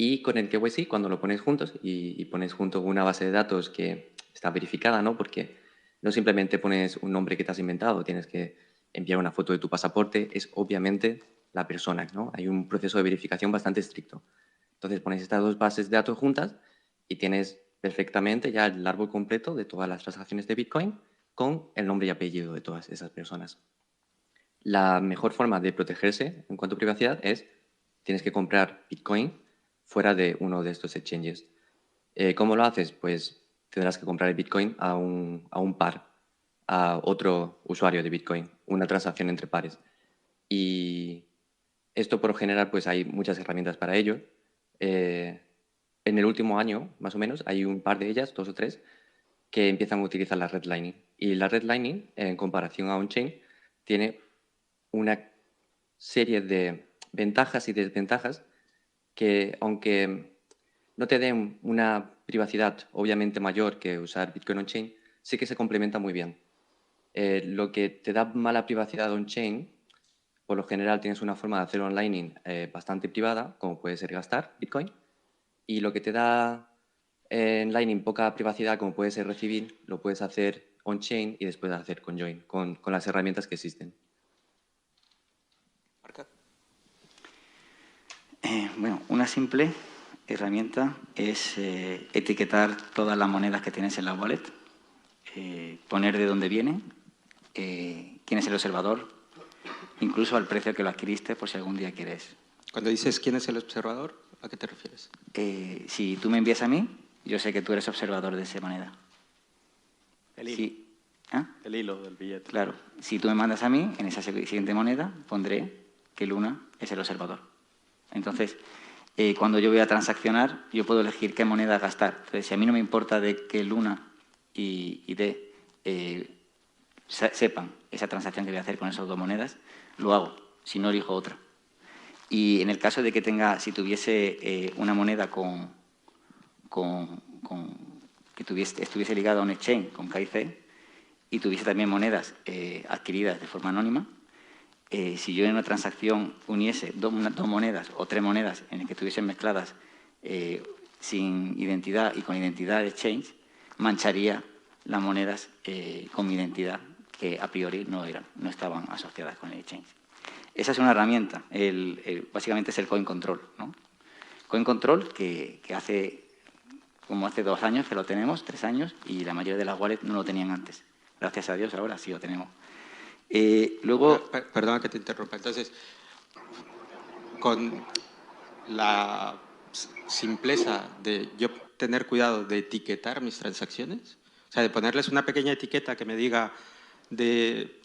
Y con el KYC, cuando lo pones juntos y pones junto una base de datos que está verificada, ¿no? Porque no simplemente pones un nombre que te has inventado, tienes que enviar una foto de tu pasaporte, es obviamente la persona, ¿no? Hay un proceso de verificación bastante estricto. Entonces pones estas dos bases de datos juntas y tienes perfectamente ya el árbol completo de todas las transacciones de Bitcoin con el nombre y apellido de todas esas personas. La mejor forma de protegerse en cuanto a privacidad es tienes que comprar Bitcoin fuera de uno de estos exchanges. ¿Cómo lo haces? Pues tendrás que comprar el Bitcoin a un par, a otro usuario de Bitcoin, una transacción entre pares. Y esto por lo general, pues hay muchas herramientas para ello. En el último año, más o menos, hay un par de ellas, 2 o 3, que empiezan a utilizar la redlining. Y la redlining, en comparación a on-chain, tiene una serie de ventajas y desventajas que, aunque no te den una privacidad obviamente mayor que usar Bitcoin on-chain, sí que se complementa muy bien. Lo que te da mala privacidad on-chain, por lo general tienes una forma de hacer onlining bastante privada, como puede ser gastar Bitcoin, y lo que te da en Lightning poca privacidad, como puede ser recibir, lo puedes hacer on-chain y después hacer con Join, con las herramientas que existen. Bueno, una simple herramienta es etiquetar todas las monedas que tienes en la wallet, poner de dónde viene, quién es el observador, incluso al precio que lo adquiriste por si algún día quieres. Cuando dices quién es el observador, ¿a qué te refieres? Si tú me envías a mí, yo sé que tú eres observador de esa moneda. El hilo. Sí. ¿Ah? El hilo del billete. Claro. Si tú me mandas a mí, en esa siguiente moneda pondré que Luna es el observador. Entonces, cuando yo voy a transaccionar, yo puedo elegir qué moneda gastar. Entonces, si a mí no me importa de que Luna y D sepan esa transacción que voy a hacer con esas dos monedas, lo hago. Si no, elijo otra. Y en el caso de que si tuviese una moneda que estuviese ligada a un exchange con KIC y tuviese también monedas adquiridas de forma anónima, si yo en una transacción uniese dos monedas o tres monedas en las que estuviesen mezcladas sin identidad y con identidad de exchange, mancharía las monedas con mi identidad que a priori no estaban asociadas con el exchange. Esa es una herramienta, básicamente es el coin control, ¿no? Coin control que hace 2 años que lo tenemos, 3 años, y la mayoría de las wallets no lo tenían antes. Gracias a Dios ahora sí lo tenemos. Luego... Perdona que te interrumpa. Entonces, con la simpleza de yo tener cuidado de etiquetar mis transacciones, o sea, de ponerles una pequeña etiqueta que me diga de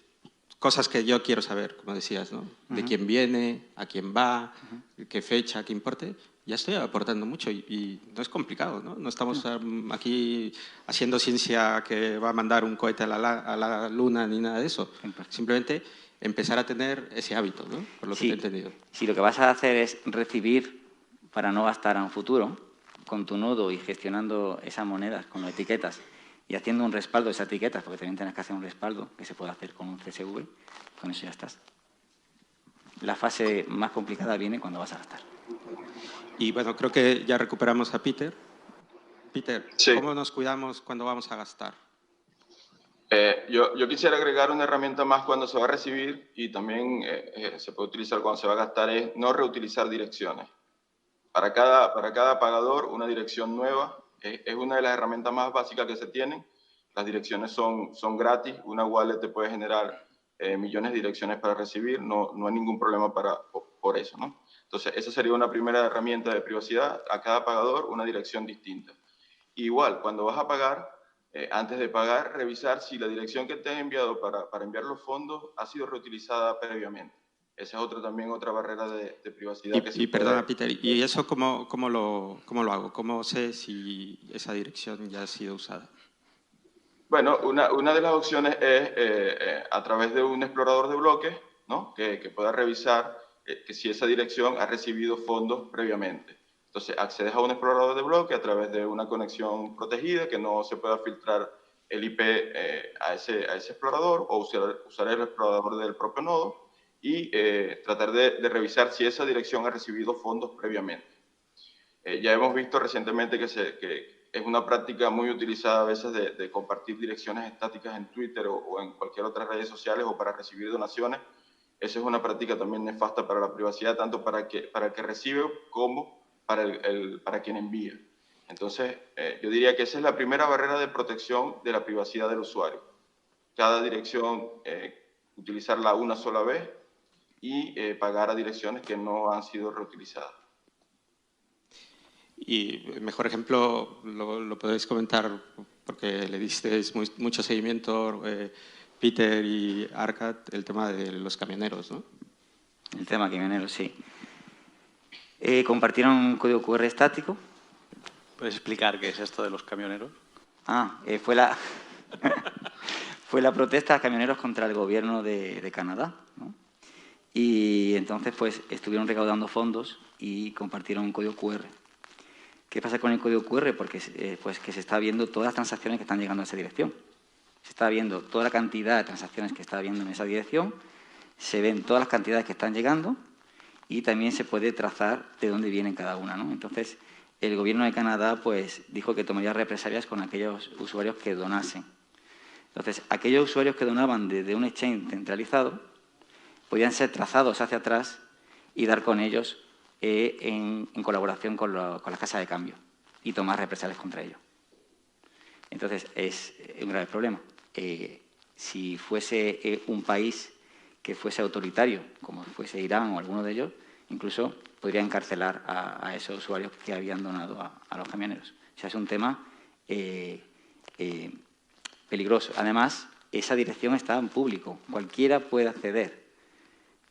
cosas que yo quiero saber, como decías, ¿no? De quién viene, a quién va, qué fecha, qué importe. Ya estoy aportando mucho y no es complicado, ¿no? No estamos aquí haciendo ciencia que va a mandar un cohete a la luna ni nada de eso. Simplemente empezar a tener ese hábito, ¿no? Por lo que te he entendido. Si lo que vas a hacer es recibir para no gastar a un futuro, con tu nodo y gestionando esas monedas con las etiquetas, y haciendo un respaldo de esas etiquetas, porque también tienes que hacer un respaldo, que se puede hacer con un CSV, con eso ya estás. La fase más complicada viene cuando vas a gastar. Y bueno, creo que ya recuperamos a Peter. Peter, Sí. ¿cómo nos cuidamos cuando vamos a gastar? Yo quisiera agregar una herramienta más cuando se va a recibir y también se puede utilizar cuando se va a gastar, es no reutilizar direcciones. Para cada pagador, una dirección nueva es una de las herramientas más básicas que se tienen. Las direcciones son gratis, una wallet te puede generar millones de direcciones para recibir, no hay ningún problema por eso, ¿no? Entonces, esa sería una primera herramienta de privacidad, a cada pagador una dirección distinta. Igual, cuando vas a pagar, antes de pagar, revisar si la dirección que te han enviado para enviar los fondos ha sido reutilizada previamente. Esa es también otra barrera de privacidad que se puede... Perdona, Peter, ¿y eso cómo lo hago? ¿Cómo sé si esa dirección ya ha sido usada? Bueno, una de las opciones es a través de un explorador de bloques, ¿no? que pueda revisar que si esa dirección ha recibido fondos previamente. Entonces, accedes a un explorador de bloques a través de una conexión protegida, que no se pueda filtrar el IP a ese explorador, o usar el explorador del propio nodo y tratar de revisar si esa dirección ha recibido fondos previamente. Ya hemos visto recientemente que es una práctica muy utilizada a veces de compartir direcciones estáticas en Twitter o en cualquier otra redes sociales o para recibir donaciones. Esa es una práctica también nefasta para la privacidad, tanto para el que recibe como para quien envía. Entonces, yo diría que esa es la primera barrera de protección de la privacidad del usuario. Cada dirección, utilizarla una sola vez y pagar a direcciones que no han sido reutilizadas. Y el mejor ejemplo lo podéis comentar porque le disteis mucho seguimiento, Peter y Arcad, el tema de los camioneros, ¿no? El tema camioneros, sí. Compartieron un código QR estático. ¿Puedes explicar qué es esto de los camioneros? Fue la fue la protesta de camioneros contra el gobierno de Canadá, ¿no? Y entonces pues estuvieron recaudando fondos y compartieron un código QR. ¿Qué pasa con el código QR? Porque pues que se está viendo todas las transacciones que están llegando a esa dirección. Se está viendo toda la cantidad de transacciones que está habiendo en esa dirección, se ven todas las cantidades que están llegando y también se puede trazar de dónde vienen cada una, ¿no? Entonces, el gobierno de Canadá pues dijo que tomaría represalias con aquellos usuarios que donasen. Entonces, aquellos usuarios que donaban desde un exchange centralizado podían ser trazados hacia atrás y dar con ellos en colaboración con las casas de cambio y tomar represalias contra ellos. Entonces, es un grave problema. Si fuese un país que fuese autoritario, como fuese Irán o alguno de ellos, incluso podría encarcelar a esos usuarios que habían donado a los camioneros. O sea, es un tema peligroso. Además, esa dirección está en público. Cualquiera puede acceder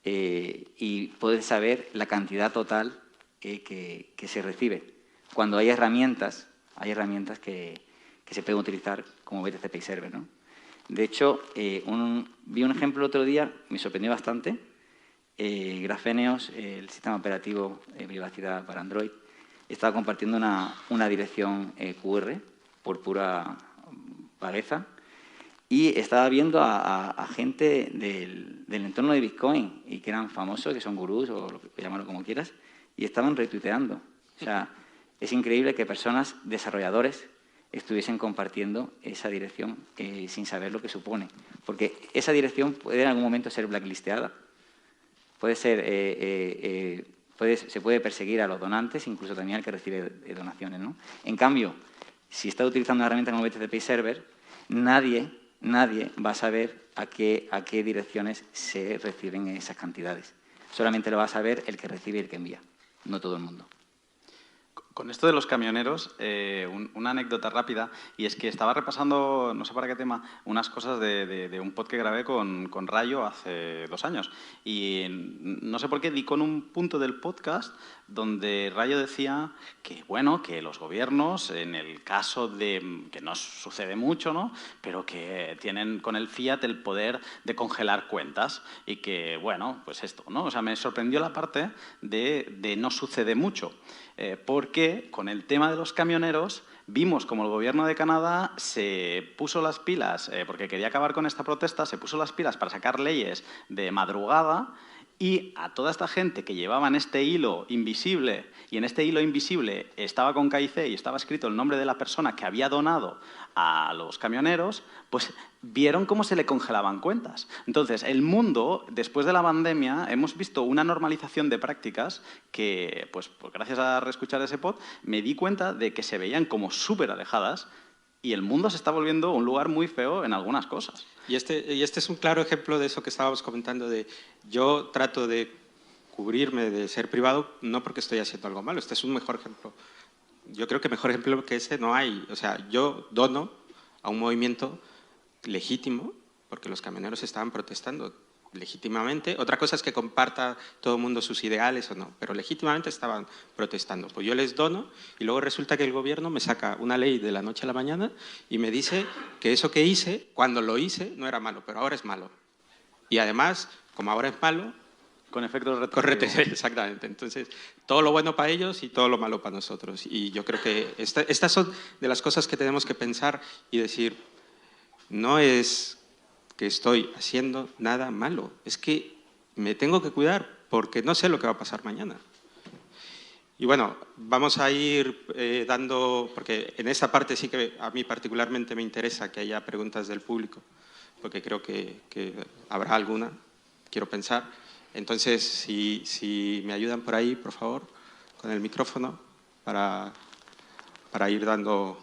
y puede saber la cantidad total que se recibe. Cuando hay herramientas que se pueden utilizar como BTC Pay Server, ¿no? De hecho, vi un ejemplo el otro día, me sorprendió bastante. Grafeneos, el sistema operativo de privacidad para Android, estaba compartiendo una dirección QR por pura vagueza y estaba viendo a gente del entorno de Bitcoin y que eran famosos, que son gurús o llamarlo como quieras, y estaban retuiteando. O sea, es increíble que personas, desarrolladores, estuviesen compartiendo esa dirección sin saber lo que supone. Porque esa dirección puede en algún momento ser blacklisteada. Puede ser, se puede perseguir a los donantes, incluso también al que recibe donaciones, ¿no? En cambio, si está utilizando una herramienta como BTC Pay Server, nadie va a saber a qué direcciones se reciben esas cantidades. Solamente lo va a saber el que recibe y el que envía, no todo el mundo. Con esto de los camioneros, una anécdota rápida, y es que estaba repasando, no sé para qué tema, unas cosas de un pod que grabé con Rayo hace 2 años. Y no sé por qué di con un punto del podcast donde Rayo decía que, bueno, que los gobiernos, en el caso de que no sucede mucho, ¿no?, pero que tienen con el fiat el poder de congelar cuentas y que, bueno, pues esto, ¿no? O sea, me sorprendió la parte de no sucede mucho. Porque que con el tema de los camioneros vimos como el gobierno de Canadá se puso las pilas, porque quería acabar con esta protesta, se puso las pilas para sacar leyes de madrugada y a toda esta gente que llevaba en este hilo invisible, y en este hilo invisible estaba con KIC y estaba escrito el nombre de la persona que había donado a los camioneros, pues vieron cómo se le congelaban cuentas. Entonces, el mundo, después de la pandemia, hemos visto una normalización de prácticas que, pues gracias a reescuchar ese pod, me di cuenta de que se veían como súper alejadas y el mundo se está volviendo un lugar muy feo en algunas cosas. Y este es un claro ejemplo de eso que estábamos comentando, de yo trato de cubrirme de ser privado no porque estoy haciendo algo malo. Este es un mejor ejemplo. Yo creo que mejor ejemplo que ese no hay. O sea, yo dono a un movimiento legítimo porque los camioneros estaban protestando legítimamente. Otra cosa es que comparta todo el mundo sus ideales o no, pero legítimamente estaban protestando. Pues yo les dono y luego resulta que el gobierno me saca una ley de la noche a la mañana y me dice que eso que hice, cuando lo hice, no era malo, pero ahora es malo. Y además, como ahora es malo, con efectos retroactivos. Exactamente. Entonces, todo lo bueno para ellos y todo lo malo para nosotros. Y yo creo que estas son de las cosas que tenemos que pensar y decir, no es que estoy haciendo nada malo, es que me tengo que cuidar porque no sé lo que va a pasar mañana. Y bueno, vamos a ir dando, porque en esta parte sí que a mí particularmente me interesa que haya preguntas del público, porque creo que habrá alguna, quiero pensar. Entonces, si me ayudan por ahí, por favor, con el micrófono, para ir dando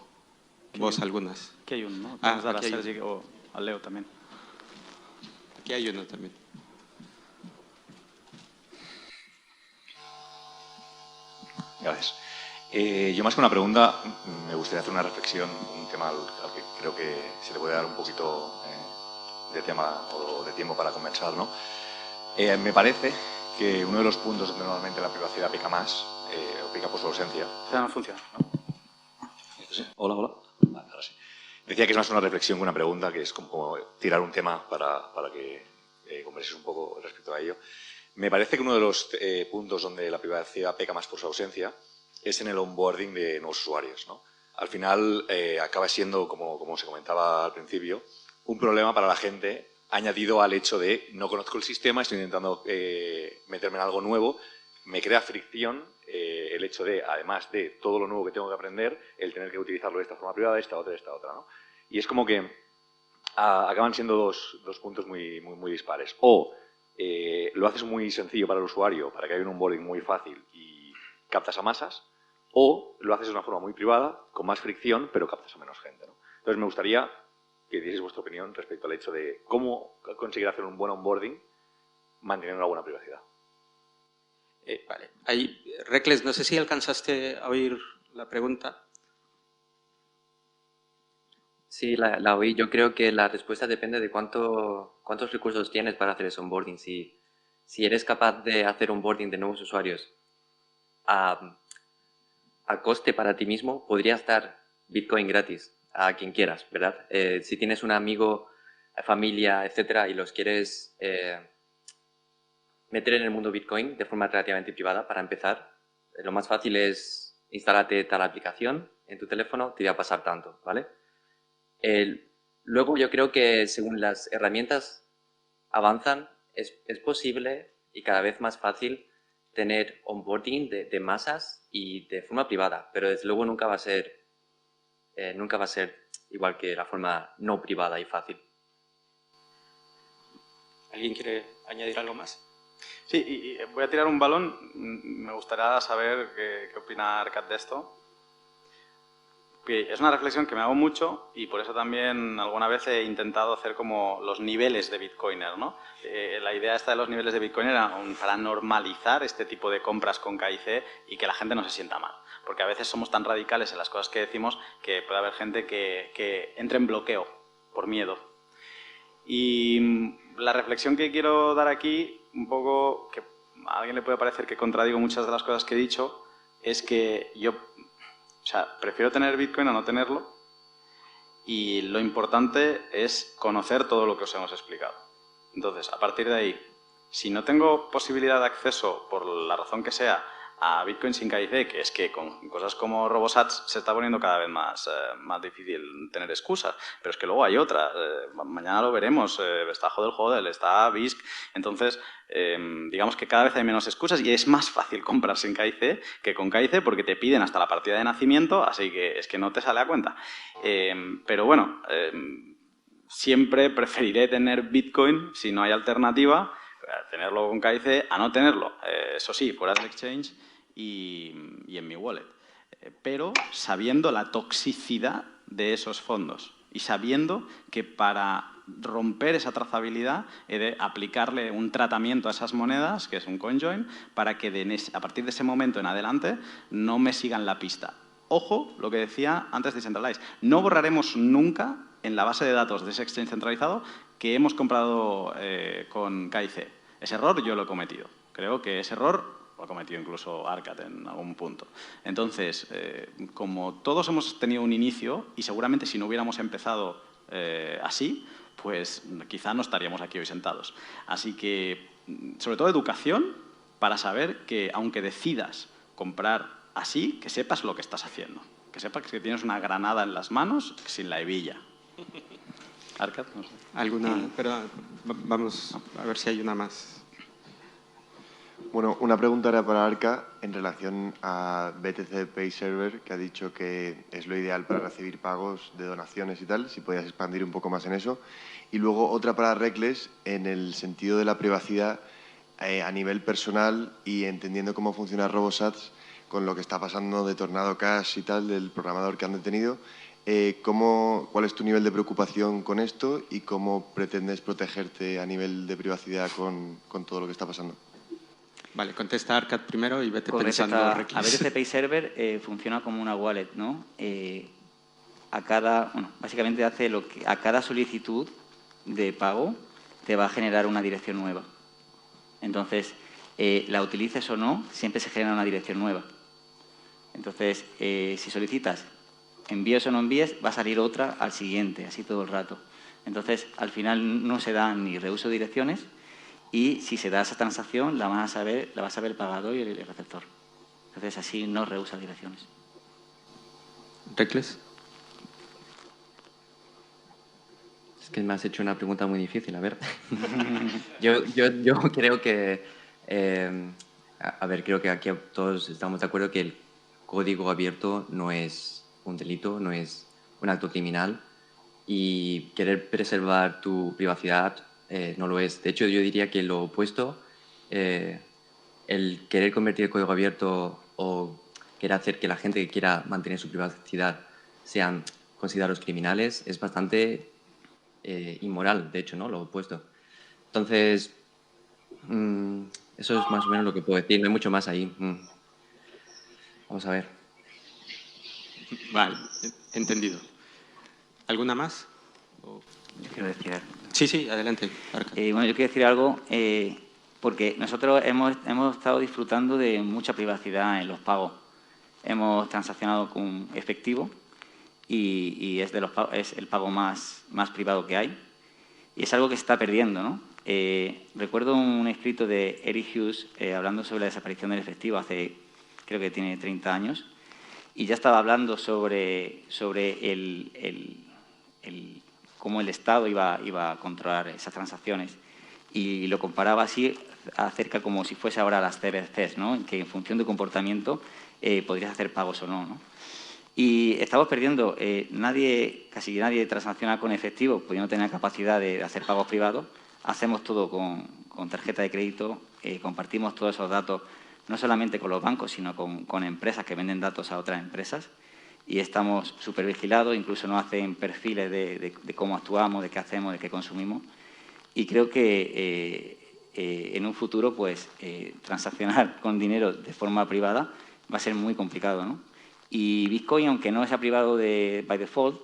voz a algunas. Aquí hay uno, ¿no? Ah, Dar a aquí hay Sergi o a Leo también. Aquí hay uno también. Gracias. Yo más que una pregunta, me gustaría hacer una reflexión, un tema al que creo que se le puede dar un poquito de tema o de tiempo para conversar, ¿no? Me parece que uno de los puntos donde normalmente la privacidad pica más, o pica por su ausencia. No funciona, ¿no? Hola, hola. Vale, ahora sí. Decía que es más una reflexión que una pregunta, que es como tirar un tema para que converséis un poco respecto a ello. Me parece que uno de los puntos donde la privacidad peca más por su ausencia es en el onboarding de nuevos usuarios, ¿no? Al final acaba siendo, como se comentaba al principio, un problema para la gente añadido al hecho de no conozco el sistema, estoy intentando meterme en algo nuevo, me crea fricción el hecho de, además de todo lo nuevo que tengo que aprender, el tener que utilizarlo de esta forma privada, de esta otra, ¿no? Y es como que acaban siendo dos puntos muy dispares. O lo haces muy sencillo para el usuario, para que haya un onboarding muy fácil y captas a masas, o lo haces de una forma muy privada, con más fricción, pero captas a menos gente, ¿no? Entonces me gustaría que dieseis vuestra opinión respecto al hecho de cómo conseguir hacer un buen onboarding manteniendo una buena privacidad. Vale. Ahí, Recles, no sé si alcanzaste a oír la pregunta. Sí, la oí. Yo creo que la respuesta depende de cuántos recursos tienes para hacer ese onboarding. Si eres capaz de hacer onboarding de nuevos usuarios a coste para ti mismo, podrías dar Bitcoin gratis a quien quieras, ¿verdad? Si tienes un amigo, familia, etcétera, y los quieres meter en el mundo Bitcoin de forma relativamente privada, para empezar, lo más fácil es instálate tal aplicación en tu teléfono, te va a pasar tanto, ¿vale? Luego yo creo que según las herramientas avanzan, es posible y cada vez más fácil tener onboarding de masas y de forma privada, pero desde luego nunca va a ser igual que la forma no privada y fácil. ¿Alguien quiere añadir algo más? Sí, y voy a tirar un balón. Me gustaría saber qué opina Arcad de esto. Es una reflexión que me hago mucho y por eso también alguna vez he intentado hacer como los niveles de Bitcoiner, ¿no? La idea esta de los niveles de Bitcoiner era para normalizar este tipo de compras con KIC y que la gente no se sienta mal. Porque a veces somos tan radicales en las cosas que decimos que puede haber gente que entre en bloqueo por miedo. Y la reflexión que quiero dar aquí, un poco, que a alguien le puede parecer que contradigo muchas de las cosas que he dicho, es que yo prefiero tener Bitcoin a no tenerlo, y lo importante es conocer todo lo que os hemos explicado. Entonces, a partir de ahí, si no tengo posibilidad de acceso, por la razón que sea, a Bitcoin sin KIC, que es que con cosas como RoboSats se está poniendo cada vez más difícil tener excusas. Pero es que luego hay otras. Mañana lo veremos. Está Hodl, está BISC. Entonces, digamos que cada vez hay menos excusas y es más fácil comprar sin KIC que con KIC porque te piden hasta la partida de nacimiento, así que es que no te sale a cuenta. Pero bueno, siempre preferiré tener Bitcoin si no hay alternativa, tenerlo con KIC a no tenerlo. Eso sí, fuera del exchange y en mi wallet. Pero sabiendo la toxicidad de esos fondos y sabiendo que para romper esa trazabilidad he de aplicarle un tratamiento a esas monedas, que es un CoinJoin, para que a partir de ese momento en adelante no me sigan la pista. Ojo, lo que decía antes de Decentralize, no borraremos nunca en la base de datos de ese exchange centralizado que hemos comprado con KIC. Ese error yo lo he cometido. Creo que ese error lo ha cometido incluso Arcat en algún punto. Entonces, como todos hemos tenido un inicio, y seguramente si no hubiéramos empezado así, pues quizá no estaríamos aquí hoy sentados. Así que, sobre todo educación, para saber que aunque decidas comprar así, que sepas lo que estás haciendo. Que sepas que tienes una granada en las manos sin la hebilla. Arcat, no sé. ¿Alguna? Pero vamos a ver si hay una más. Bueno, una pregunta era para Arca en relación a BTC Pay Server, que ha dicho que es lo ideal para recibir pagos de donaciones y tal, si podías expandir un poco más en eso. Y luego otra para Reckless, en el sentido de la privacidad a nivel personal y entendiendo cómo funciona RoboSats con lo que está pasando de Tornado Cash y tal, del programador que han detenido. ¿Cuál es tu nivel de preocupación con esto y cómo pretendes protegerte a nivel de privacidad con todo lo que está pasando? Vale, contesta Arcat primero y vete Con pensando. a BTC Pay Server funciona como una wallet, ¿no? Básicamente hace lo que a cada solicitud de pago te va a generar una dirección nueva. Entonces, la utilices o no, siempre se genera una dirección nueva. Entonces, si solicitas envíes o no envíes, va a salir otra al siguiente, así todo el rato. Entonces, al final no se da ni reuso de direcciones y si se da esa transacción la va a saber el pagador y el receptor. Entonces, así no reusa direcciones. Reckless. Es que me has hecho una pregunta muy difícil, a ver. yo creo que... creo que aquí todos estamos de acuerdo que el código abierto no es un delito, no es un acto criminal y querer preservar tu privacidad no lo es. De hecho, yo diría que lo opuesto, el querer convertir el código abierto o querer hacer que la gente que quiera mantener su privacidad sean considerados criminales es bastante inmoral, de hecho, ¿no? Lo opuesto. Entonces, eso es más o menos lo que puedo decir, no hay mucho más ahí. Vamos a ver. Vale, entendido. ¿Alguna más? Yo quiero decir algo. Sí, adelante. Yo quiero decir algo porque nosotros hemos estado disfrutando de mucha privacidad en los pagos. Hemos transaccionado con efectivo y es el pago más privado que hay. Y es algo que se está perdiendo, ¿no? Recuerdo un escrito de Eric Hughes hablando sobre la desaparición del efectivo hace, creo que tiene 30 años, y ya estaba hablando sobre cómo el Estado iba a controlar esas transacciones. Y lo comparaba así acerca como si fuese ahora las CBDCs, ¿no? Que en función de comportamiento podrías hacer pagos o no, ¿no? Y estamos perdiendo, casi nadie transacciona con efectivo, pudiendo tener capacidad de hacer pagos privados. Hacemos todo con tarjeta de crédito, compartimos todos esos datos, no solamente con los bancos, sino con empresas que venden datos a otras empresas. Y estamos súper vigilados, incluso nos hacen perfiles de cómo actuamos, de qué hacemos, de qué consumimos. Y creo que en un futuro, pues, transaccionar con dinero de forma privada va a ser muy complicado, ¿no? Y Bitcoin, aunque no sea privado by default,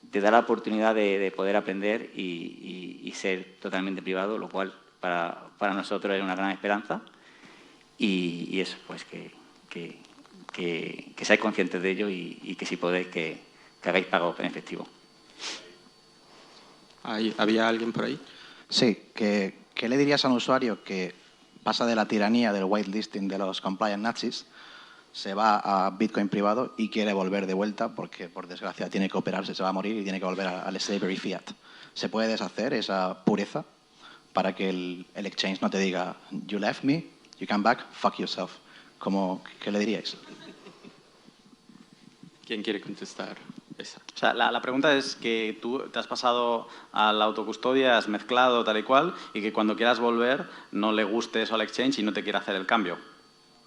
te da la oportunidad de poder aprender y ser totalmente privado, lo cual para nosotros es una gran esperanza. Y eso, pues, que seáis conscientes de ello y que si podéis, que hagáis pagos en efectivo. ¿Había alguien por ahí? Sí, ¿qué le dirías a un usuario que pasa de la tiranía del whitelisting de los compliant nazis, se va a Bitcoin privado y quiere volver de vuelta porque, por desgracia, tiene que operarse, se va a morir y tiene que volver al slavery fiat. ¿Se puede deshacer esa pureza para que el exchange no te diga you left me, you come back, fuck yourself? ¿Qué le diríais? ¿Quién quiere contestar esa? O sea, la pregunta es que tú te has pasado a la autocustodia, has mezclado tal y cual, y que cuando quieras volver no le guste eso al exchange y no te quiera hacer el cambio.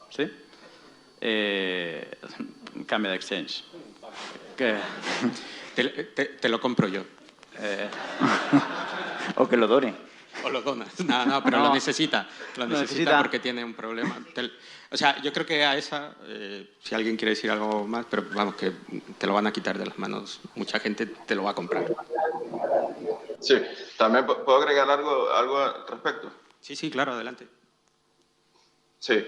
¿Sí? Cambia de exchange. ¿Qué? Te lo compro yo. O que lo done. O lo donas. No, pero No. lo necesita. Lo necesita porque tiene un problema. O sea, yo creo que a esa, si alguien quiere decir algo más, pero vamos, que te lo van a quitar de las manos. Mucha gente te lo va a comprar. Sí, también puedo agregar algo al respecto. Sí, claro, adelante. Sí.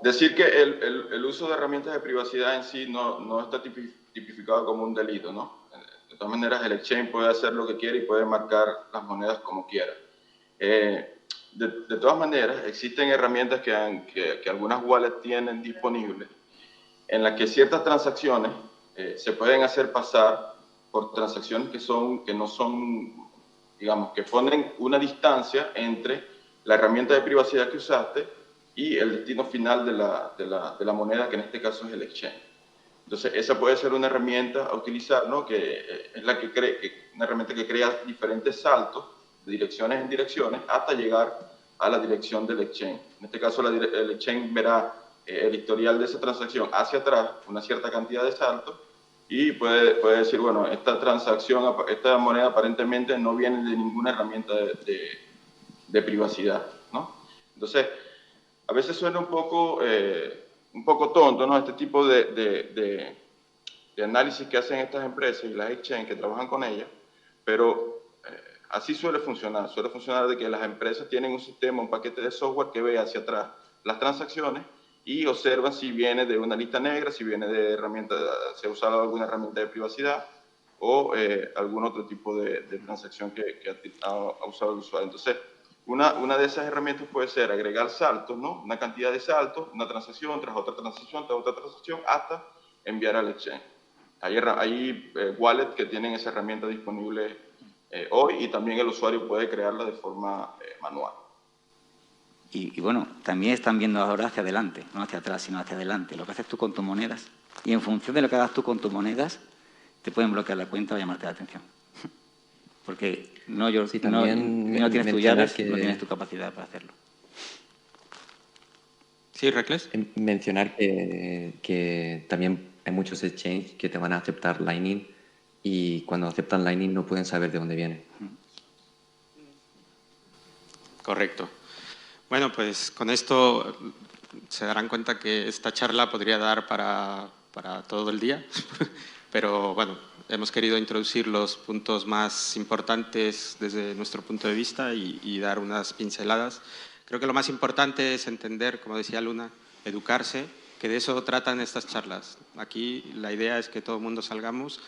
Decir que el uso de herramientas de privacidad en sí no está tipificado como un delito, ¿no? De todas maneras, el exchange puede hacer lo que quiere y puede marcar las monedas como quiera. De todas maneras, existen herramientas que algunas wallets tienen disponibles en las que ciertas transacciones se pueden hacer pasar por transacciones que no son, digamos, que ponen una distancia entre la herramienta de privacidad que usaste y el destino final de la moneda, que en este caso es el exchange. Entonces, esa puede ser una herramienta a utilizar, ¿no? Que es una herramienta que crea diferentes saltos de direcciones en direcciones hasta llegar a la dirección del exchange. En este caso, el exchange verá el historial de esa transacción hacia atrás, una cierta cantidad de saltos, y puede decir, bueno, esta moneda aparentemente no viene de ninguna herramienta de privacidad, ¿no? Entonces, a veces suena un poco tonto, ¿no? Este tipo de análisis que hacen estas empresas y las exchanges que trabajan con ellas, pero así suele funcionar. Suele funcionar de que las empresas tienen un sistema, un paquete de software que ve hacia atrás las transacciones y observa si viene de una lista negra, si viene de se ha usado alguna herramienta de privacidad o algún otro tipo de transacción que ha usado el usuario. Entonces, una de esas herramientas puede ser agregar saltos, ¿no? Una cantidad de saltos, una transacción tras otra transacción, tras otra transacción, hasta enviar al exchange. Hay wallets que tienen esa herramienta disponible hoy y también el usuario puede crearla de forma manual. Y bueno, también están viendo ahora hacia adelante, no hacia atrás, sino hacia adelante, lo que haces tú con tus monedas. Y en función de lo que hagas tú con tus monedas, te pueden bloquear la cuenta o llamarte la atención. Porque no tienes tus llaves, no tienes tu capacidad para hacerlo. Sí, Recles. Mencionar que también hay muchos exchanges que te van a aceptar Lightning y cuando aceptan Lightning no pueden saber de dónde viene. Correcto. Bueno, pues con esto se darán cuenta que esta charla podría dar para todo el día, pero bueno, hemos querido introducir los puntos más importantes desde nuestro punto de vista y dar unas pinceladas. Creo que lo más importante es entender, como decía Luna, educarse, que de eso tratan estas charlas. Aquí la idea es que todo el mundo salgamos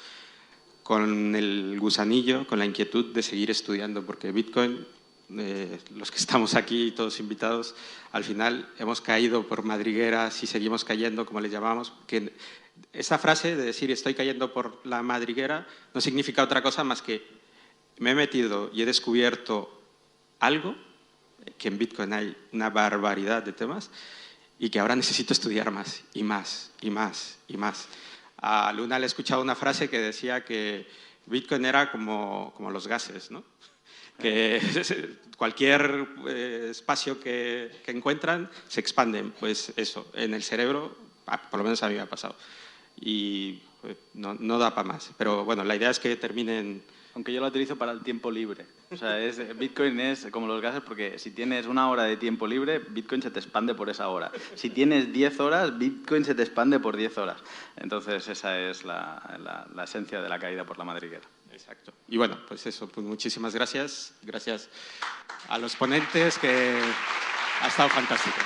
con el gusanillo, con la inquietud de seguir estudiando, porque Bitcoin, los que estamos aquí, todos invitados, al final hemos caído por madrigueras y seguimos cayendo, como les llamamos, que esa frase de decir estoy cayendo por la madriguera no significa otra cosa más que me he metido y he descubierto algo, que en Bitcoin hay una barbaridad de temas y que ahora necesito estudiar más y más y más y más. A Luna le he escuchado una frase que decía que Bitcoin era como los gases, ¿no? Que cualquier espacio que encuentran se expanden. Pues eso, en el cerebro, por lo menos a mí me ha pasado. Y pues, no da para más. Pero bueno, la idea es que terminen... Aunque yo lo utilizo para el tiempo libre. O sea, Bitcoin es como los gases porque si tienes una hora de tiempo libre, Bitcoin se te expande por esa hora. Si tienes 10 horas, Bitcoin se te expande por 10 horas. Entonces esa es la esencia de la caída por la madriguera. Exacto. Y bueno, pues eso, pues muchísimas gracias. Gracias a los ponentes, que ha estado fantástico.